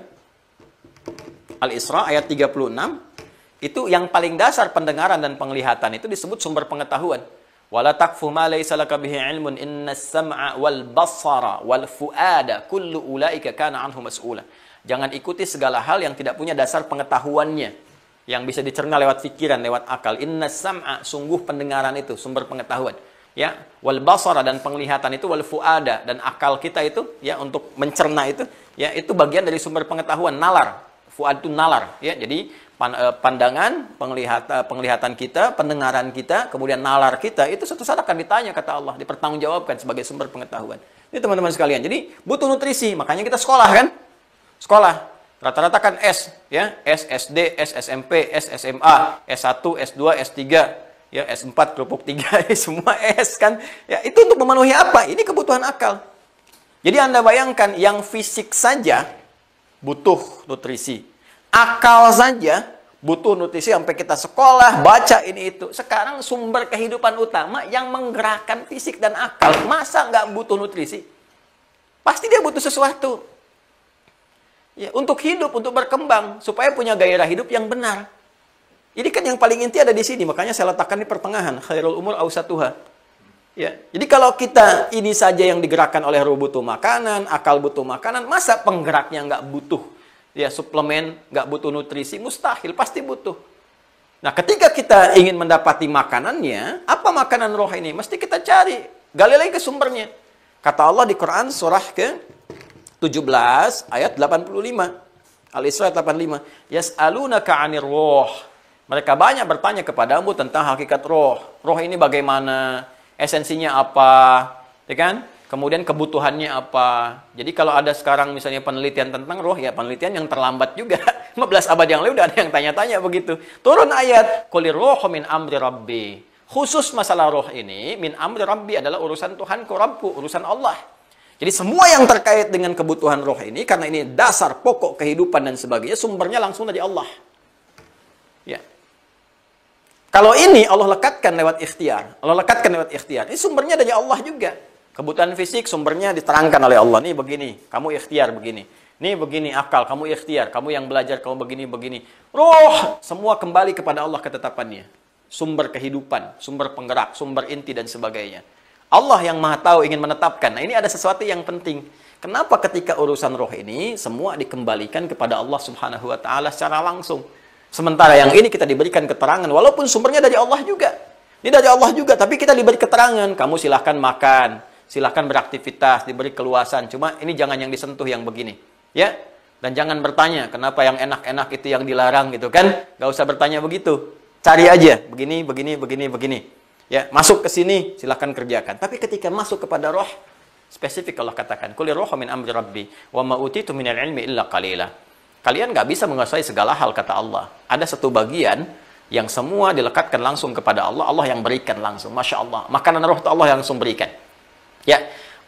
Al-Isra ayat 36, itu yang paling dasar pendengaran dan penglihatan itu disebut sumber pengetahuan. Wala taqfu ma laysa laka bihi ilmun innas sam'a wal basara wal fuada kullu ulaika kana anhu mas'ula. Jangan ikuti segala hal yang tidak punya dasar pengetahuannya, yang bisa dicerna lewat pikiran, lewat akal. Innas sam'a, sungguh pendengaran itu sumber pengetahuan. Ya, wal basara, dan penglihatan itu, wal fuada, dan akal kita itu ya untuk mencerna itu, ya itu bagian dari sumber pengetahuan, nalar. Fuad itu nalar, ya. Jadi pandangan, penglihatan kita, pendengaran kita, kemudian nalar kita, itu suatu saat akan ditanya, kata Allah, dipertanggungjawabkan sebagai sumber pengetahuan. Ini teman-teman sekalian. Jadi butuh nutrisi, makanya kita sekolah kan? Sekolah. Rata-rata kan S, ya, S, SD, S, SMP, S, SMA, S1, S2, S3, ya, S4, kerupuk 3, semua S kan. Ya, itu untuk memenuhi apa? Ini kebutuhan akal. Jadi Anda bayangkan, yang fisik saja butuh nutrisi. Akal saja butuh nutrisi sampai kita sekolah, baca ini itu. Sekarang sumber kehidupan utama yang menggerakkan fisik dan akal, masa nggak butuh nutrisi? Pasti dia butuh sesuatu. Ya, untuk hidup, untuk berkembang, supaya punya gairah hidup yang benar. Ini kan yang paling inti ada di sini, makanya saya letakkan di pertengahan, khairul umur awsatuha. Ya, jadi kalau kita ini saja yang digerakkan oleh ruh butuh makanan, akal butuh makanan, masa penggeraknya nggak butuh ya suplemen, nggak butuh nutrisi? Mustahil, pasti butuh. Nah, ketika kita ingin mendapati makanannya, apa makanan roh ini? Mesti kita cari, gali lagi ke sumbernya. Kata Allah di Quran surah ke-17 ayat 85. Al-Isra ayat 85. Yas'alunaka 'anir roh. Mereka banyak bertanya kepadamu tentang hakikat roh. Roh ini bagaimana? Esensinya apa? Ya kan? Kemudian kebutuhannya apa? Jadi kalau ada sekarang misalnya penelitian tentang roh, ya penelitian yang terlambat juga. 15 abad yang lalu udah ada yang tanya-tanya begitu. Turun ayat, "Qulir roh min amri rabbi." Khusus masalah roh ini, min amri rabbi adalah urusan Tuhanku, Rabbku, urusan Allah. Jadi semua yang terkait dengan kebutuhan roh ini, karena ini dasar pokok kehidupan dan sebagainya, sumbernya langsung dari Allah. Ya. Kalau ini Allah lekatkan lewat ikhtiar. Allah lekatkan lewat ikhtiar. Ini sumbernya dari Allah juga. Kebutuhan fisik sumbernya diterangkan oleh Allah. Nih begini, kamu ikhtiar begini. Nih begini akal, kamu ikhtiar. Kamu yang belajar, kamu begini. Roh, semua kembali kepada Allah ketetapannya. Sumber kehidupan, sumber penggerak, sumber inti dan sebagainya. Allah yang maha tahu ingin menetapkan. Nah, ini ada sesuatu yang penting. Kenapa ketika urusan roh ini, semua dikembalikan kepada Allah subhanahu wa ta'ala secara langsung. Sementara yang ini kita diberikan keterangan, walaupun sumbernya dari Allah juga. Ini dari Allah juga, tapi kita diberi keterangan. Kamu silahkan makan, silahkan beraktivitas, diberi keluasan. Cuma ini jangan yang disentuh yang begini. Ya, dan jangan bertanya, kenapa yang enak-enak itu yang dilarang gitu kan? Gak usah bertanya begitu. Cari aja, begini. Ya, masuk ke sini, silahkan kerjakan. Tapi ketika masuk kepada roh, spesifik Allah katakan, "Qul roh min amri rabbi, wa ma utitu minal ilmi illa qalila." Kalian nggak bisa menguasai segala hal, kata Allah. Ada satu bagian yang semua dilekatkan langsung kepada Allah. Allah yang berikan langsung. Masya Allah. Makanan roh itu Allah yang langsung berikan. Ya,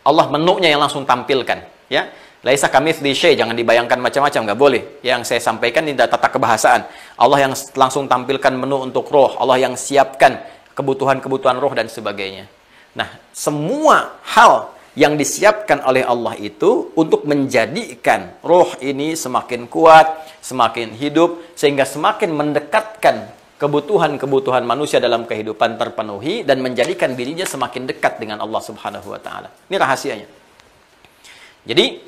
Allah menunya yang langsung tampilkan. Ya, laisa kamitsli syai', jangan dibayangkan macam-macam, nggak boleh. Yang saya sampaikan ini tata kebahasaan. Allah yang langsung tampilkan menu untuk roh. Allah yang siapkan kebutuhan-kebutuhan roh dan sebagainya. Nah, semua hal yang disiapkan oleh Allah itu untuk menjadikan roh ini semakin kuat, semakin hidup, sehingga semakin mendekatkan kebutuhan-kebutuhan manusia dalam kehidupan terpenuhi dan menjadikan dirinya semakin dekat dengan Allah Subhanahu wa taala. Ini rahasianya. Jadi,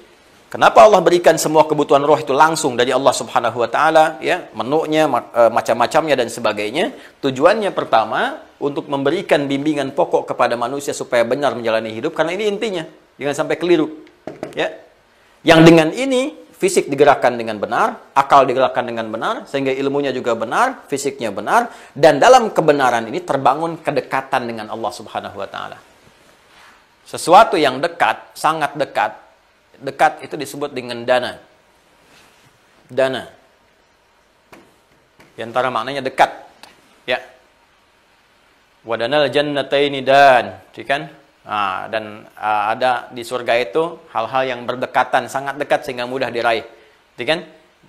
kenapa Allah berikan semua kebutuhan roh itu langsung dari Allah Subhanahu wa taala, ya, menunya, macam-macamnya dan sebagainya? Tujuannya pertama untuk memberikan bimbingan pokok kepada manusia supaya benar menjalani hidup, karena ini intinya. Jangan sampai keliru. Ya. Yang dengan ini fisik digerakkan dengan benar, akal digerakkan dengan benar, sehingga ilmunya juga benar, fisiknya benar, dan dalam kebenaran ini terbangun kedekatan dengan Allah Subhanahu wa taala. Sesuatu yang dekat, sangat dekat, dekat itu disebut dengan dana. Dana. Di antara maknanya dekat. Ya. Wadanal jannataini dan, kan? Nah, dan ada di surga itu hal-hal yang berdekatan, sangat dekat sehingga mudah diraih. Kan?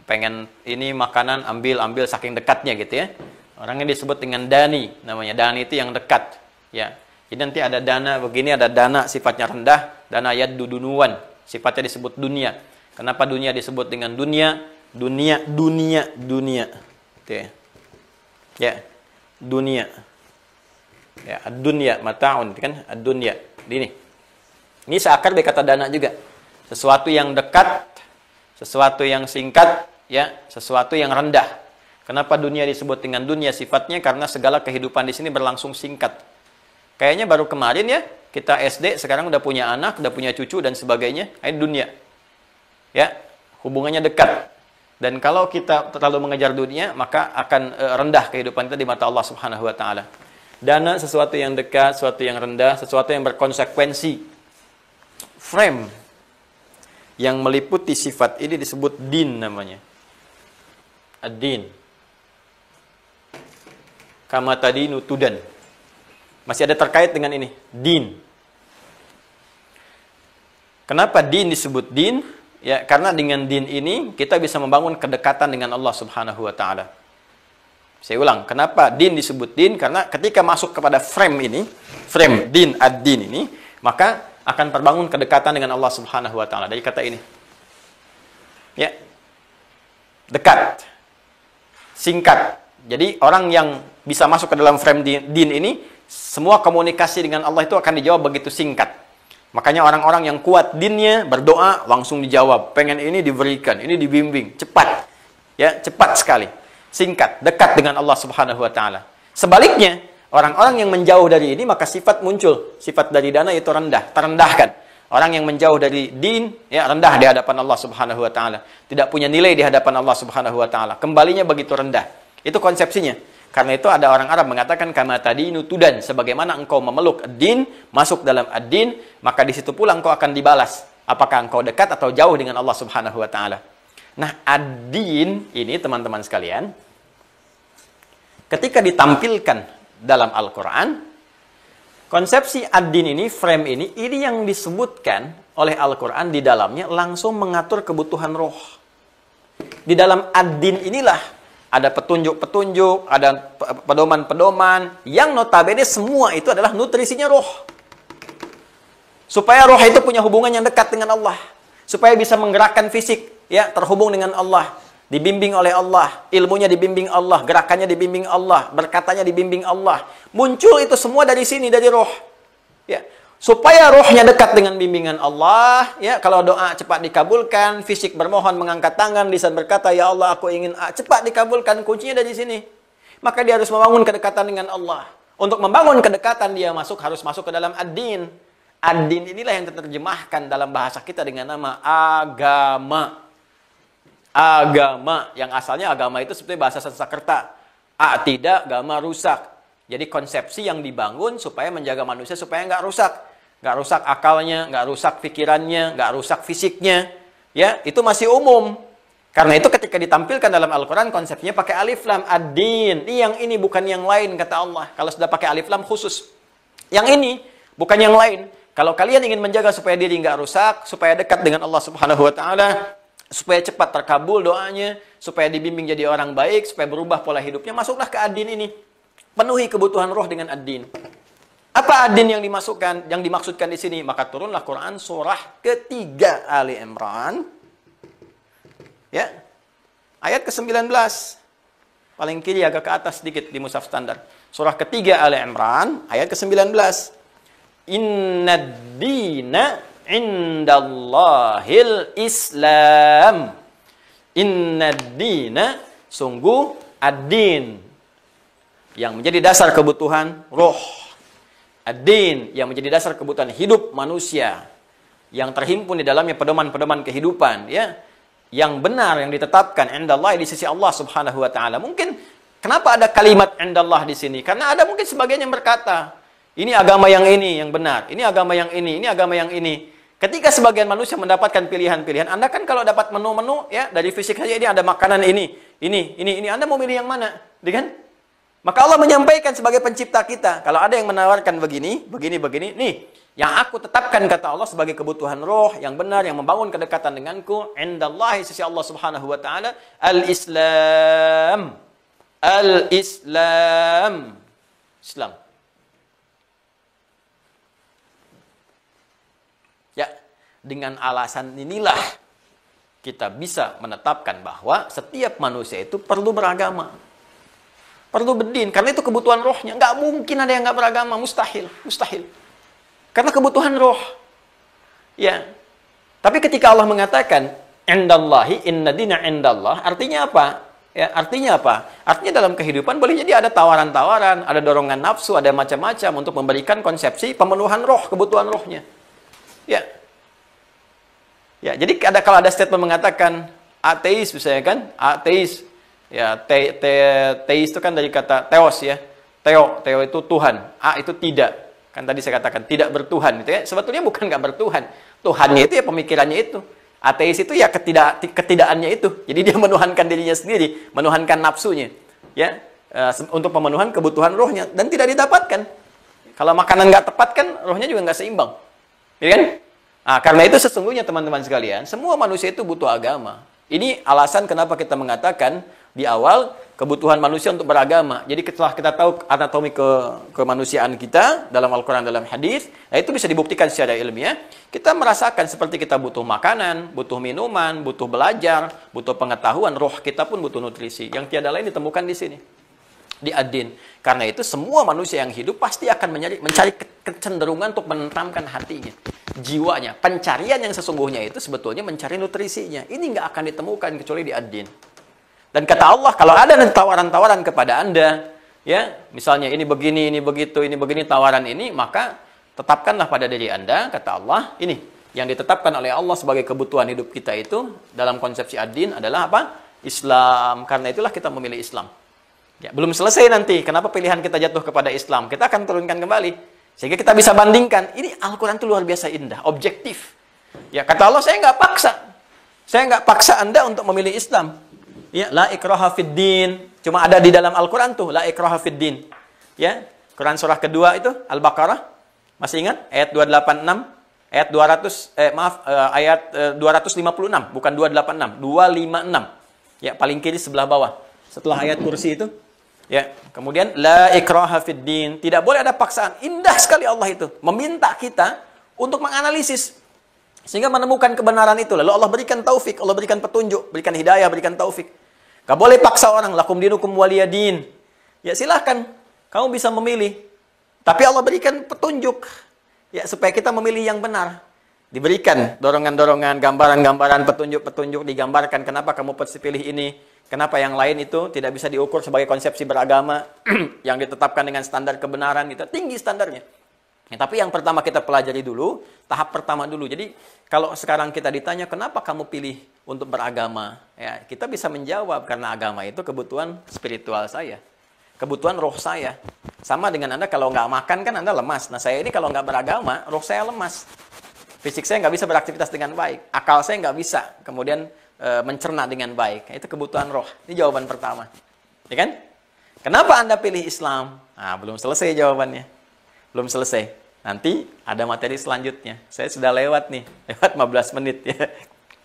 Pengen ini makanan ambil saking dekatnya gitu ya. Orangnya disebut dengan dani, namanya dani itu yang dekat. Ya. Jadi nanti ada dana begini, ada dana sifatnya rendah, dana yaddu dunuan, sifatnya disebut dunia. Kenapa dunia disebut dengan dunia? Dunia. Gitu ya. Ya. Dunia. Ya, ad-dunya mata'un kan, ad-dunya. Ini seakar dari kata dana juga. Sesuatu yang dekat, sesuatu yang singkat, ya, sesuatu yang rendah. Kenapa dunia disebut dengan dunia sifatnya? Karena segala kehidupan di sini berlangsung singkat. Kayaknya baru kemarin ya, kita SD, sekarang udah punya anak, udah punya cucu dan sebagainya. Ini dunia. Ya, hubungannya dekat. Dan kalau kita terlalu mengejar dunia, maka akan rendah kehidupan kita di mata Allah Subhanahu wa taala. Dana sesuatu yang dekat, sesuatu yang rendah, sesuatu yang berkonsekuensi. Frame yang meliputi sifat ini disebut din namanya. Ad-din. Kama tadinu tudan. Masih ada terkait dengan ini, din. Kenapa din disebut din? Ya, karena dengan din ini kita bisa membangun kedekatan dengan Allah Subhanahu wa taala. Saya ulang, kenapa din disebut din? Karena ketika masuk kepada frame ini, frame din ad-din ini, maka akan terbangun kedekatan dengan Allah Subhanahu wa taala dari kata ini. Ya. Dekat. Singkat. Jadi orang yang bisa masuk ke dalam frame din ini, semua komunikasi dengan Allah itu akan dijawab begitu singkat. Makanya orang-orang yang kuat dinnya berdoa langsung dijawab. Pengen ini diberikan, ini dibimbing, cepat. Ya, cepat sekali. Singkat, dekat dengan Allah Subhanahu wa taala. Sebaliknya, orang-orang yang menjauh dari ini maka sifat muncul. Sifat dari dana itu rendah, terendahkan. Orang yang menjauh dari din ya rendah di hadapan Allah Subhanahu wa taala. Tidak punya nilai di hadapan Allah Subhanahu wa taala. Kembalinya begitu rendah. Itu konsepsinya. Karena itu ada orang Arab mengatakan kama tadinu tudan, sebagaimana engkau memeluk ad-din, masuk dalam ad-din, maka di situ pula engkau akan dibalas. Apakah engkau dekat atau jauh dengan Allah Subhanahu wa taala. Nah, ad-din ini teman-teman sekalian, ketika ditampilkan dalam Al-Quran, konsepsi ad-din ini, frame ini yang disebutkan oleh Al-Quran di dalamnya langsung mengatur kebutuhan roh. Di dalam ad-din inilah ada petunjuk-petunjuk, ada pedoman-pedoman, yang notabene semua itu adalah nutrisinya roh. Supaya roh itu punya hubungan yang dekat dengan Allah. Supaya bisa menggerakkan fisik, ya, terhubung dengan Allah. Dibimbing oleh Allah, ilmunya dibimbing Allah, gerakannya dibimbing Allah, berkatanya dibimbing Allah. Muncul itu semua dari sini, dari roh. Ya, supaya rohnya dekat dengan bimbingan Allah, ya, kalau doa cepat dikabulkan, fisik bermohon mengangkat tangan, lisan berkata, ya Allah aku ingin cepat dikabulkan, kuncinya dari sini. Maka dia harus membangun kedekatan dengan Allah. Untuk membangun kedekatan dia harus masuk ke dalam ad-din. Ad-din inilah yang diterjemahkan dalam bahasa kita dengan nama agama. Agama, yang asalnya agama itu seperti bahasa Sanskerta. Tidak, agama rusak. Jadi konsepsi yang dibangun supaya menjaga manusia supaya nggak rusak. Nggak rusak akalnya, nggak rusak pikirannya, nggak rusak fisiknya. Ya, itu masih umum. Karena itu ketika ditampilkan dalam Al-Quran, konsepnya pakai alif lam, ad-din. Yang ini bukan yang lain, kata Allah. Kalau sudah pakai alif lam khusus. Yang ini bukan yang lain. Kalau kalian ingin menjaga supaya diri nggak rusak, supaya dekat dengan Allah Subhanahu wa taala, supaya cepat terkabul doanya, supaya dibimbing jadi orang baik, supaya berubah pola hidupnya, masuklah ke ad-din ini. Penuhi kebutuhan roh dengan ad-din. Apa ad-din yang dimaksudkan di sini? Maka turunlah Quran surah ketiga Ali Imran. Ya. Ayat ke-19. Paling kiri agak ke atas sedikit di mushaf standar. Surah ketiga Ali Imran, ayat ke-19. Innad-dina indallahil Islam. Innad-dina, sungguh ad-din yang menjadi dasar kebutuhan roh. Ad-din yang menjadi dasar kebutuhan hidup manusia, yang terhimpun di dalamnya pedoman-pedoman kehidupan, ya, yang benar yang ditetapkan indallah di sisi Allah Subhanahu wa taala. Mungkin kenapa ada kalimat indallah di sini? Karena ada mungkin sebagian yang berkata, ini agama yang ini yang benar, ini agama yang ini agama yang ini. Ketika sebagian manusia mendapatkan pilihan-pilihan, Anda kan kalau dapat menu-menu ya dari fisik saja, ini ada makanan ini, Anda mau milih yang mana? Kan? Maka Allah menyampaikan sebagai pencipta kita, kalau ada yang menawarkan begini, nih, yang aku tetapkan kata Allah sebagai kebutuhan roh yang benar yang membangun kedekatan denganku, indallahi sisi Allah Subhanahu wa taala, al-Islam. Islam. Ya, dengan alasan inilah kita bisa menetapkan bahwa setiap manusia itu perlu beragama. Perlu berdin, karena itu kebutuhan rohnya. Nggak mungkin ada yang nggak beragama, mustahil. Karena kebutuhan roh. Ya. Tapi ketika Allah mengatakan, indallahi, inna dina indallah, artinya apa? Ya, artinya apa? Artinya dalam kehidupan boleh jadi ada tawaran-tawaran, ada dorongan nafsu, ada macam-macam untuk memberikan konsepsi pemenuhan roh, kebutuhan rohnya. Ya. Ya, jadi kalau ada statement mengatakan ateis misalnya kan, ateis. Ya, teis itu kan dari kata theos ya. Theo itu Tuhan, a itu tidak. Kan tadi saya katakan tidak bertuhan gitu ya. Sebetulnya bukan nggak bertuhan. Tuhannya itu ya pemikirannya itu. Ateis itu ya ketidakannya itu. Jadi dia menuhankan dirinya sendiri, menuhankan nafsunya. Ya, untuk pemenuhan kebutuhan rohnya dan tidak didapatkan. Kalau makanan nggak tepat kan rohnya juga nggak seimbang. Ya kan? Nah, karena itu sesungguhnya teman-teman sekalian, semua manusia itu butuh agama. Ini alasan kenapa kita mengatakan di awal kebutuhan manusia untuk beragama. Jadi setelah kita tahu anatomi kemanusiaan kita dalam Al-Quran, dalam hadis, nah itu bisa dibuktikan secara ilmiah. Kita merasakan seperti kita butuh makanan, butuh minuman, butuh belajar, butuh pengetahuan, roh kita pun butuh nutrisi. Yang tiada lain ditemukan di sini. Di ad-din. Karena itu semua manusia yang hidup pasti akan mencari kecenderungan untuk menenteramkan hatinya, jiwanya. Pencarian yang sesungguhnya itu sebetulnya mencari nutrisinya. Ini nggak akan ditemukan kecuali di ad-din. Dan kata Allah, kalau ada tawaran-tawaran kepada Anda, ya, misalnya ini begini, ini begitu, ini begini tawaran ini, maka tetapkanlah pada diri Anda, kata Allah, ini yang ditetapkan oleh Allah sebagai kebutuhan hidup kita itu dalam konsepsi ad-din adalah apa? Islam. Karena itulah kita memilih Islam. Ya, belum selesai nanti. Kenapa pilihan kita jatuh kepada Islam? Kita akan turunkan kembali. Sehingga kita bisa bandingkan. Ini Al-Quran itu luar biasa indah. Objektif. Ya, kata Allah, saya nggak paksa. Saya nggak paksa Anda untuk memilih Islam. Ya, la ikraha fid din. Cuma ada di dalam Al-Quran tuh, la ikraha fid din. Ya, Quran surah kedua itu, Al-Baqarah. Masih ingat? Ayat 286. Ayat 256. Bukan 286. 256. Ya, paling kiri sebelah bawah. Setelah ayat kursi itu. Ya, kemudian la ikraha fid din, tidak boleh ada paksaan. Indah sekali Allah itu meminta kita untuk menganalisis sehingga menemukan kebenaran itu. Lalu Allah berikan taufik, Allah berikan petunjuk, berikan hidayah, berikan taufik. Gak boleh paksa orang, lakum dinukum waliyadin. Ya silahkan, kamu bisa memilih. Tapi Allah berikan petunjuk ya supaya kita memilih yang benar. Diberikan dorongan-dorongan, gambaran-gambaran, petunjuk-petunjuk, digambarkan kenapa kamu pilih ini. Kenapa yang lain itu tidak bisa diukur sebagai konsepsi beragama yang ditetapkan dengan standar kebenaran gitu. Tinggi standarnya. Ya, tapi yang pertama kita pelajari dulu, tahap pertama dulu. Jadi kalau sekarang kita ditanya kenapa kamu pilih untuk beragama, ya kita bisa menjawab karena agama itu kebutuhan spiritual saya, kebutuhan roh saya. Sama dengan Anda kalau nggak makan kan Anda lemas. Nah saya ini kalau nggak beragama, roh saya lemas. Fisik saya nggak bisa beraktivitas dengan baik, akal saya nggak bisa. Kemudian mencerna dengan baik. Itu kebutuhan roh. Ini jawaban pertama. Ya kan? Kenapa Anda pilih Islam? Nah, belum selesai jawabannya. Belum selesai. Nanti ada materi selanjutnya. Saya sudah lewat nih. Lewat 15 menit ya.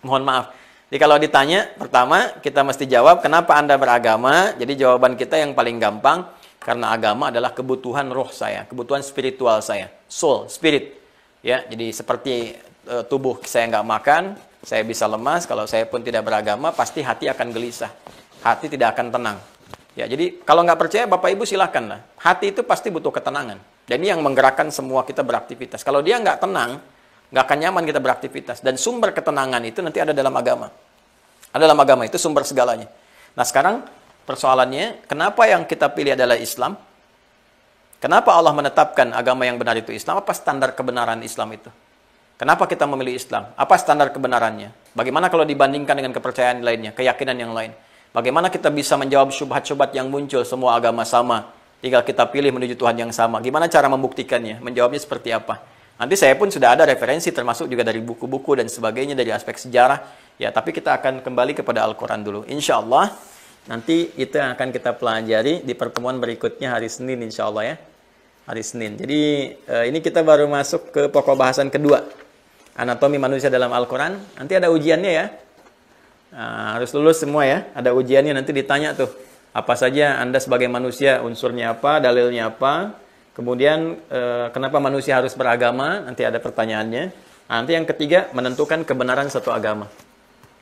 Mohon maaf. Jadi kalau ditanya, pertama kita mesti jawab kenapa Anda beragama. Jadi jawaban kita yang paling gampang. Karena agama adalah kebutuhan roh saya. Kebutuhan spiritual saya. Soul, spirit. Ya, jadi seperti tubuh saya nggak makan, saya bisa lemas. Kalau saya pun tidak beragama, pasti hati akan gelisah. Hati tidak akan tenang. Ya, jadi kalau nggak percaya, Bapak Ibu silahkan lah. Hati itu pasti butuh ketenangan. Dan ini yang menggerakkan semua kita beraktivitas. Kalau dia nggak tenang, nggak akan nyaman kita beraktivitas. Dan sumber ketenangan itu nanti ada dalam agama. Ada dalam agama, itu sumber segalanya. Nah sekarang persoalannya, kenapa yang kita pilih adalah Islam? Kenapa Allah menetapkan agama yang benar itu Islam? Apa standar kebenaran Islam itu? Kenapa kita memilih Islam? Apa standar kebenarannya? Bagaimana kalau dibandingkan dengan kepercayaan lainnya, keyakinan yang lain? Bagaimana kita bisa menjawab syubhat-syubhat yang muncul, semua agama sama, tinggal kita pilih menuju Tuhan yang sama? Gimana cara membuktikannya? Menjawabnya seperti apa? Nanti saya pun sudah ada referensi termasuk juga dari buku-buku dan sebagainya dari aspek sejarah. Ya, tapi kita akan kembali kepada Al-Quran dulu. Insya Allah nanti itu yang akan kita pelajari di pertemuan berikutnya hari Senin insya Allah ya. Hari Senin. Jadi ini kita baru masuk ke pokok bahasan kedua. Anatomi manusia dalam Al-Quran. Nanti ada ujiannya ya. Harus lulus semua ya. Ada ujiannya nanti ditanya tuh. Apa saja Anda sebagai manusia, unsurnya apa, dalilnya apa. Kemudian kenapa manusia harus beragama? Nanti ada pertanyaannya. Nanti yang ketiga, menentukan kebenaran satu agama.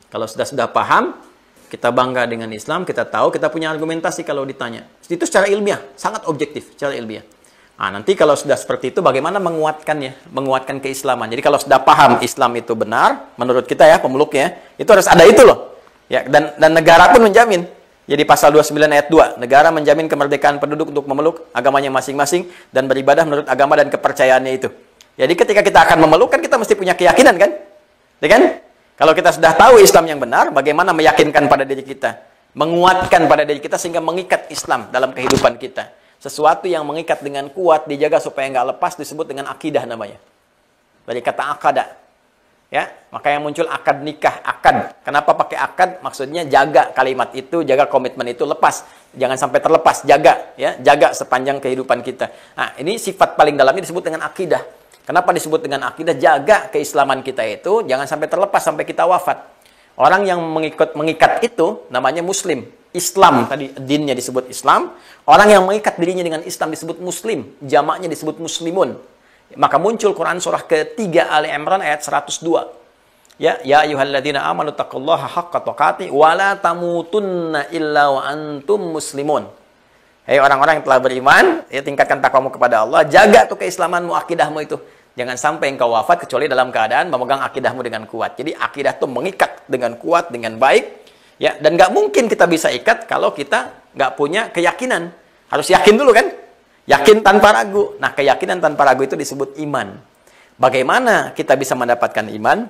Kalau sudah paham, kita bangga dengan Islam, kita tahu, kita punya argumentasi kalau ditanya. Itu secara ilmiah, sangat objektif secara ilmiah. Nanti kalau sudah seperti itu, bagaimana menguatkannya? Menguatkan keislaman. Jadi kalau sudah paham Islam itu benar, menurut kita ya, pemeluknya, itu harus ada itu loh. Ya, dan negara pun menjamin. Jadi pasal 29 ayat 2, negara menjamin kemerdekaan penduduk untuk memeluk agamanya masing-masing dan beribadah menurut agama dan kepercayaannya itu. Jadi ketika kita akan memeluk, kan kita mesti punya keyakinan kan? Ya kan? Kalau kita sudah tahu Islam yang benar, bagaimana meyakinkan pada diri kita? Menguatkan pada diri kita sehingga mengikat Islam dalam kehidupan kita. Sesuatu yang mengikat dengan kuat, dijaga supaya nggak lepas, disebut dengan akidah namanya. Dari kata akada. Ya, maka yang muncul akad nikah, akad. Kenapa pakai akad? Maksudnya jaga kalimat itu, jaga komitmen itu, lepas. Jangan sampai terlepas, jaga. Ya, jaga sepanjang kehidupan kita. Nah, ini sifat paling dalamnya disebut dengan akidah. Kenapa disebut dengan akidah? Jaga keislaman kita itu, jangan sampai terlepas sampai kita wafat. Orang yang mengikat itu, namanya muslim. Islam, tadi dinnya disebut Islam. Orang yang mengikat dirinya dengan Islam disebut muslim. Jamaknya disebut muslimun. Maka muncul Quran surah ketiga Ali Imran ayat 102. Ya ayyuhalladzina amanu taqullaha haqqa tuqatih wa la tamutunna illa wa antum muslimun. Hei orang-orang yang telah beriman, ya tingkatkan takwamu kepada Allah, jaga tuh keislamanmu, akidahmu itu. Jangan sampai engkau wafat kecuali dalam keadaan memegang akidahmu dengan kuat. Jadi akidah itu mengikat dengan kuat, dengan baik. Ya, dan nggak mungkin kita bisa ikat kalau kita nggak punya keyakinan. Harus yakin dulu kan? Yakin tanpa ragu. Nah, keyakinan tanpa ragu itu disebut iman. Bagaimana kita bisa mendapatkan iman?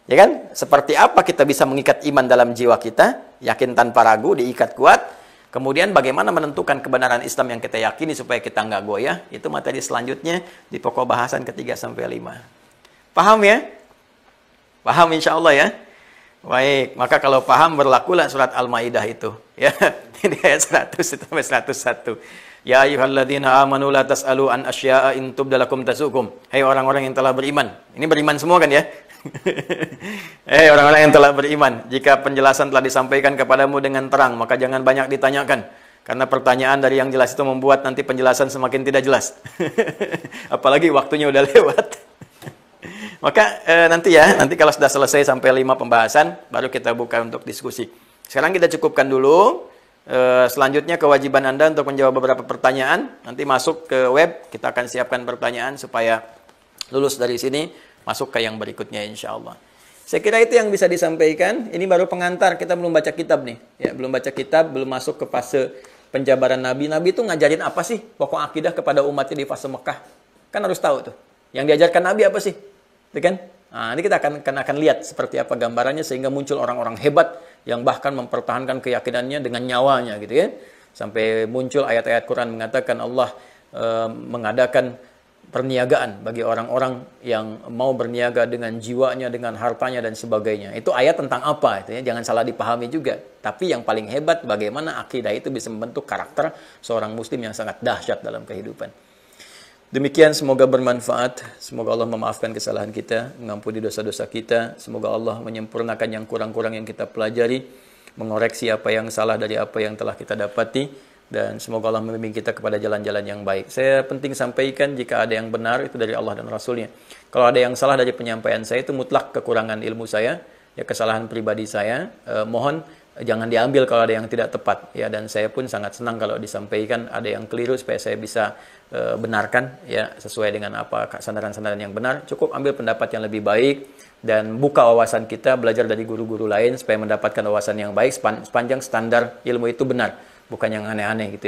Ya kan? Seperti apa kita bisa mengikat iman dalam jiwa kita? Yakin tanpa ragu, diikat kuat. Kemudian bagaimana menentukan kebenaran Islam yang kita yakini supaya kita nggak goyah? Itu materi selanjutnya di pokok bahasan ketiga sampai 5. Paham ya? Paham insya Allah ya? Baik, maka kalau paham berlakulah surat Al-Maidah itu. Ya, ini ayat 100 sampai 101. Ya ayyuhalladzina amanu la tas'alu an asya'a in tubdalakum tasukum. Hei orang-orang yang telah beriman. Ini beriman semua kan ya? Hei orang-orang yang telah beriman, jika penjelasan telah disampaikan kepadamu dengan terang, maka jangan banyak ditanyakan. Karena pertanyaan dari yang jelas itu membuat nanti penjelasan semakin tidak jelas. Apalagi waktunya udah lewat. Maka nanti kalau sudah selesai sampai 5 pembahasan, baru kita buka untuk diskusi. Sekarang kita cukupkan dulu. Selanjutnya kewajiban Anda untuk menjawab beberapa pertanyaan. Nanti masuk ke web, kita akan siapkan pertanyaan supaya lulus dari sini, masuk ke yang berikutnya insya Allah. Saya kira itu yang bisa disampaikan. Ini baru pengantar, kita belum baca kitab nih. Ya, belum baca kitab, belum masuk ke fase penjabaran Nabi. Nabi itu ngajarin apa sih pokok akidah kepada umatnya di fase Mekah? Kan harus tahu tuh. Yang diajarkan Nabi apa sih? Itu kan? Nah, ini kita akan lihat seperti apa gambarannya sehingga muncul orang-orang hebat yang bahkan mempertahankan keyakinannya dengan nyawanya gitu ya. Sampai muncul ayat-ayat Quran mengatakan Allah mengadakan perniagaan bagi orang-orang yang mau berniaga dengan jiwanya, dengan hartanya dan sebagainya. Itu ayat tentang apa itu ya? Jangan salah dipahami juga. Tapi yang paling hebat bagaimana akidah itu bisa membentuk karakter seorang muslim yang sangat dahsyat dalam kehidupan. Demikian, semoga bermanfaat. Semoga Allah memaafkan kesalahan kita, mengampuni dosa-dosa kita. Semoga Allah menyempurnakan yang kurang-kurang yang kita pelajari, mengoreksi apa yang salah dari apa yang telah kita dapati, dan semoga Allah membimbing kita kepada jalan-jalan yang baik. Saya penting sampaikan, jika ada yang benar itu dari Allah dan Rasulnya. Kalau ada yang salah dari penyampaian saya, itu mutlak kekurangan ilmu saya, ya kesalahan pribadi saya. Mohon jangan diambil kalau ada yang tidak tepat ya, dan saya pun sangat senang kalau disampaikan ada yang keliru supaya saya bisa benarkan ya sesuai dengan apa sandaran-sandaran yang benar. Cukup ambil pendapat yang lebih baik dan buka wawasan kita, belajar dari guru-guru lain supaya mendapatkan wawasan yang baik sepanjang standar ilmu itu benar, bukan yang aneh-aneh gitu ya.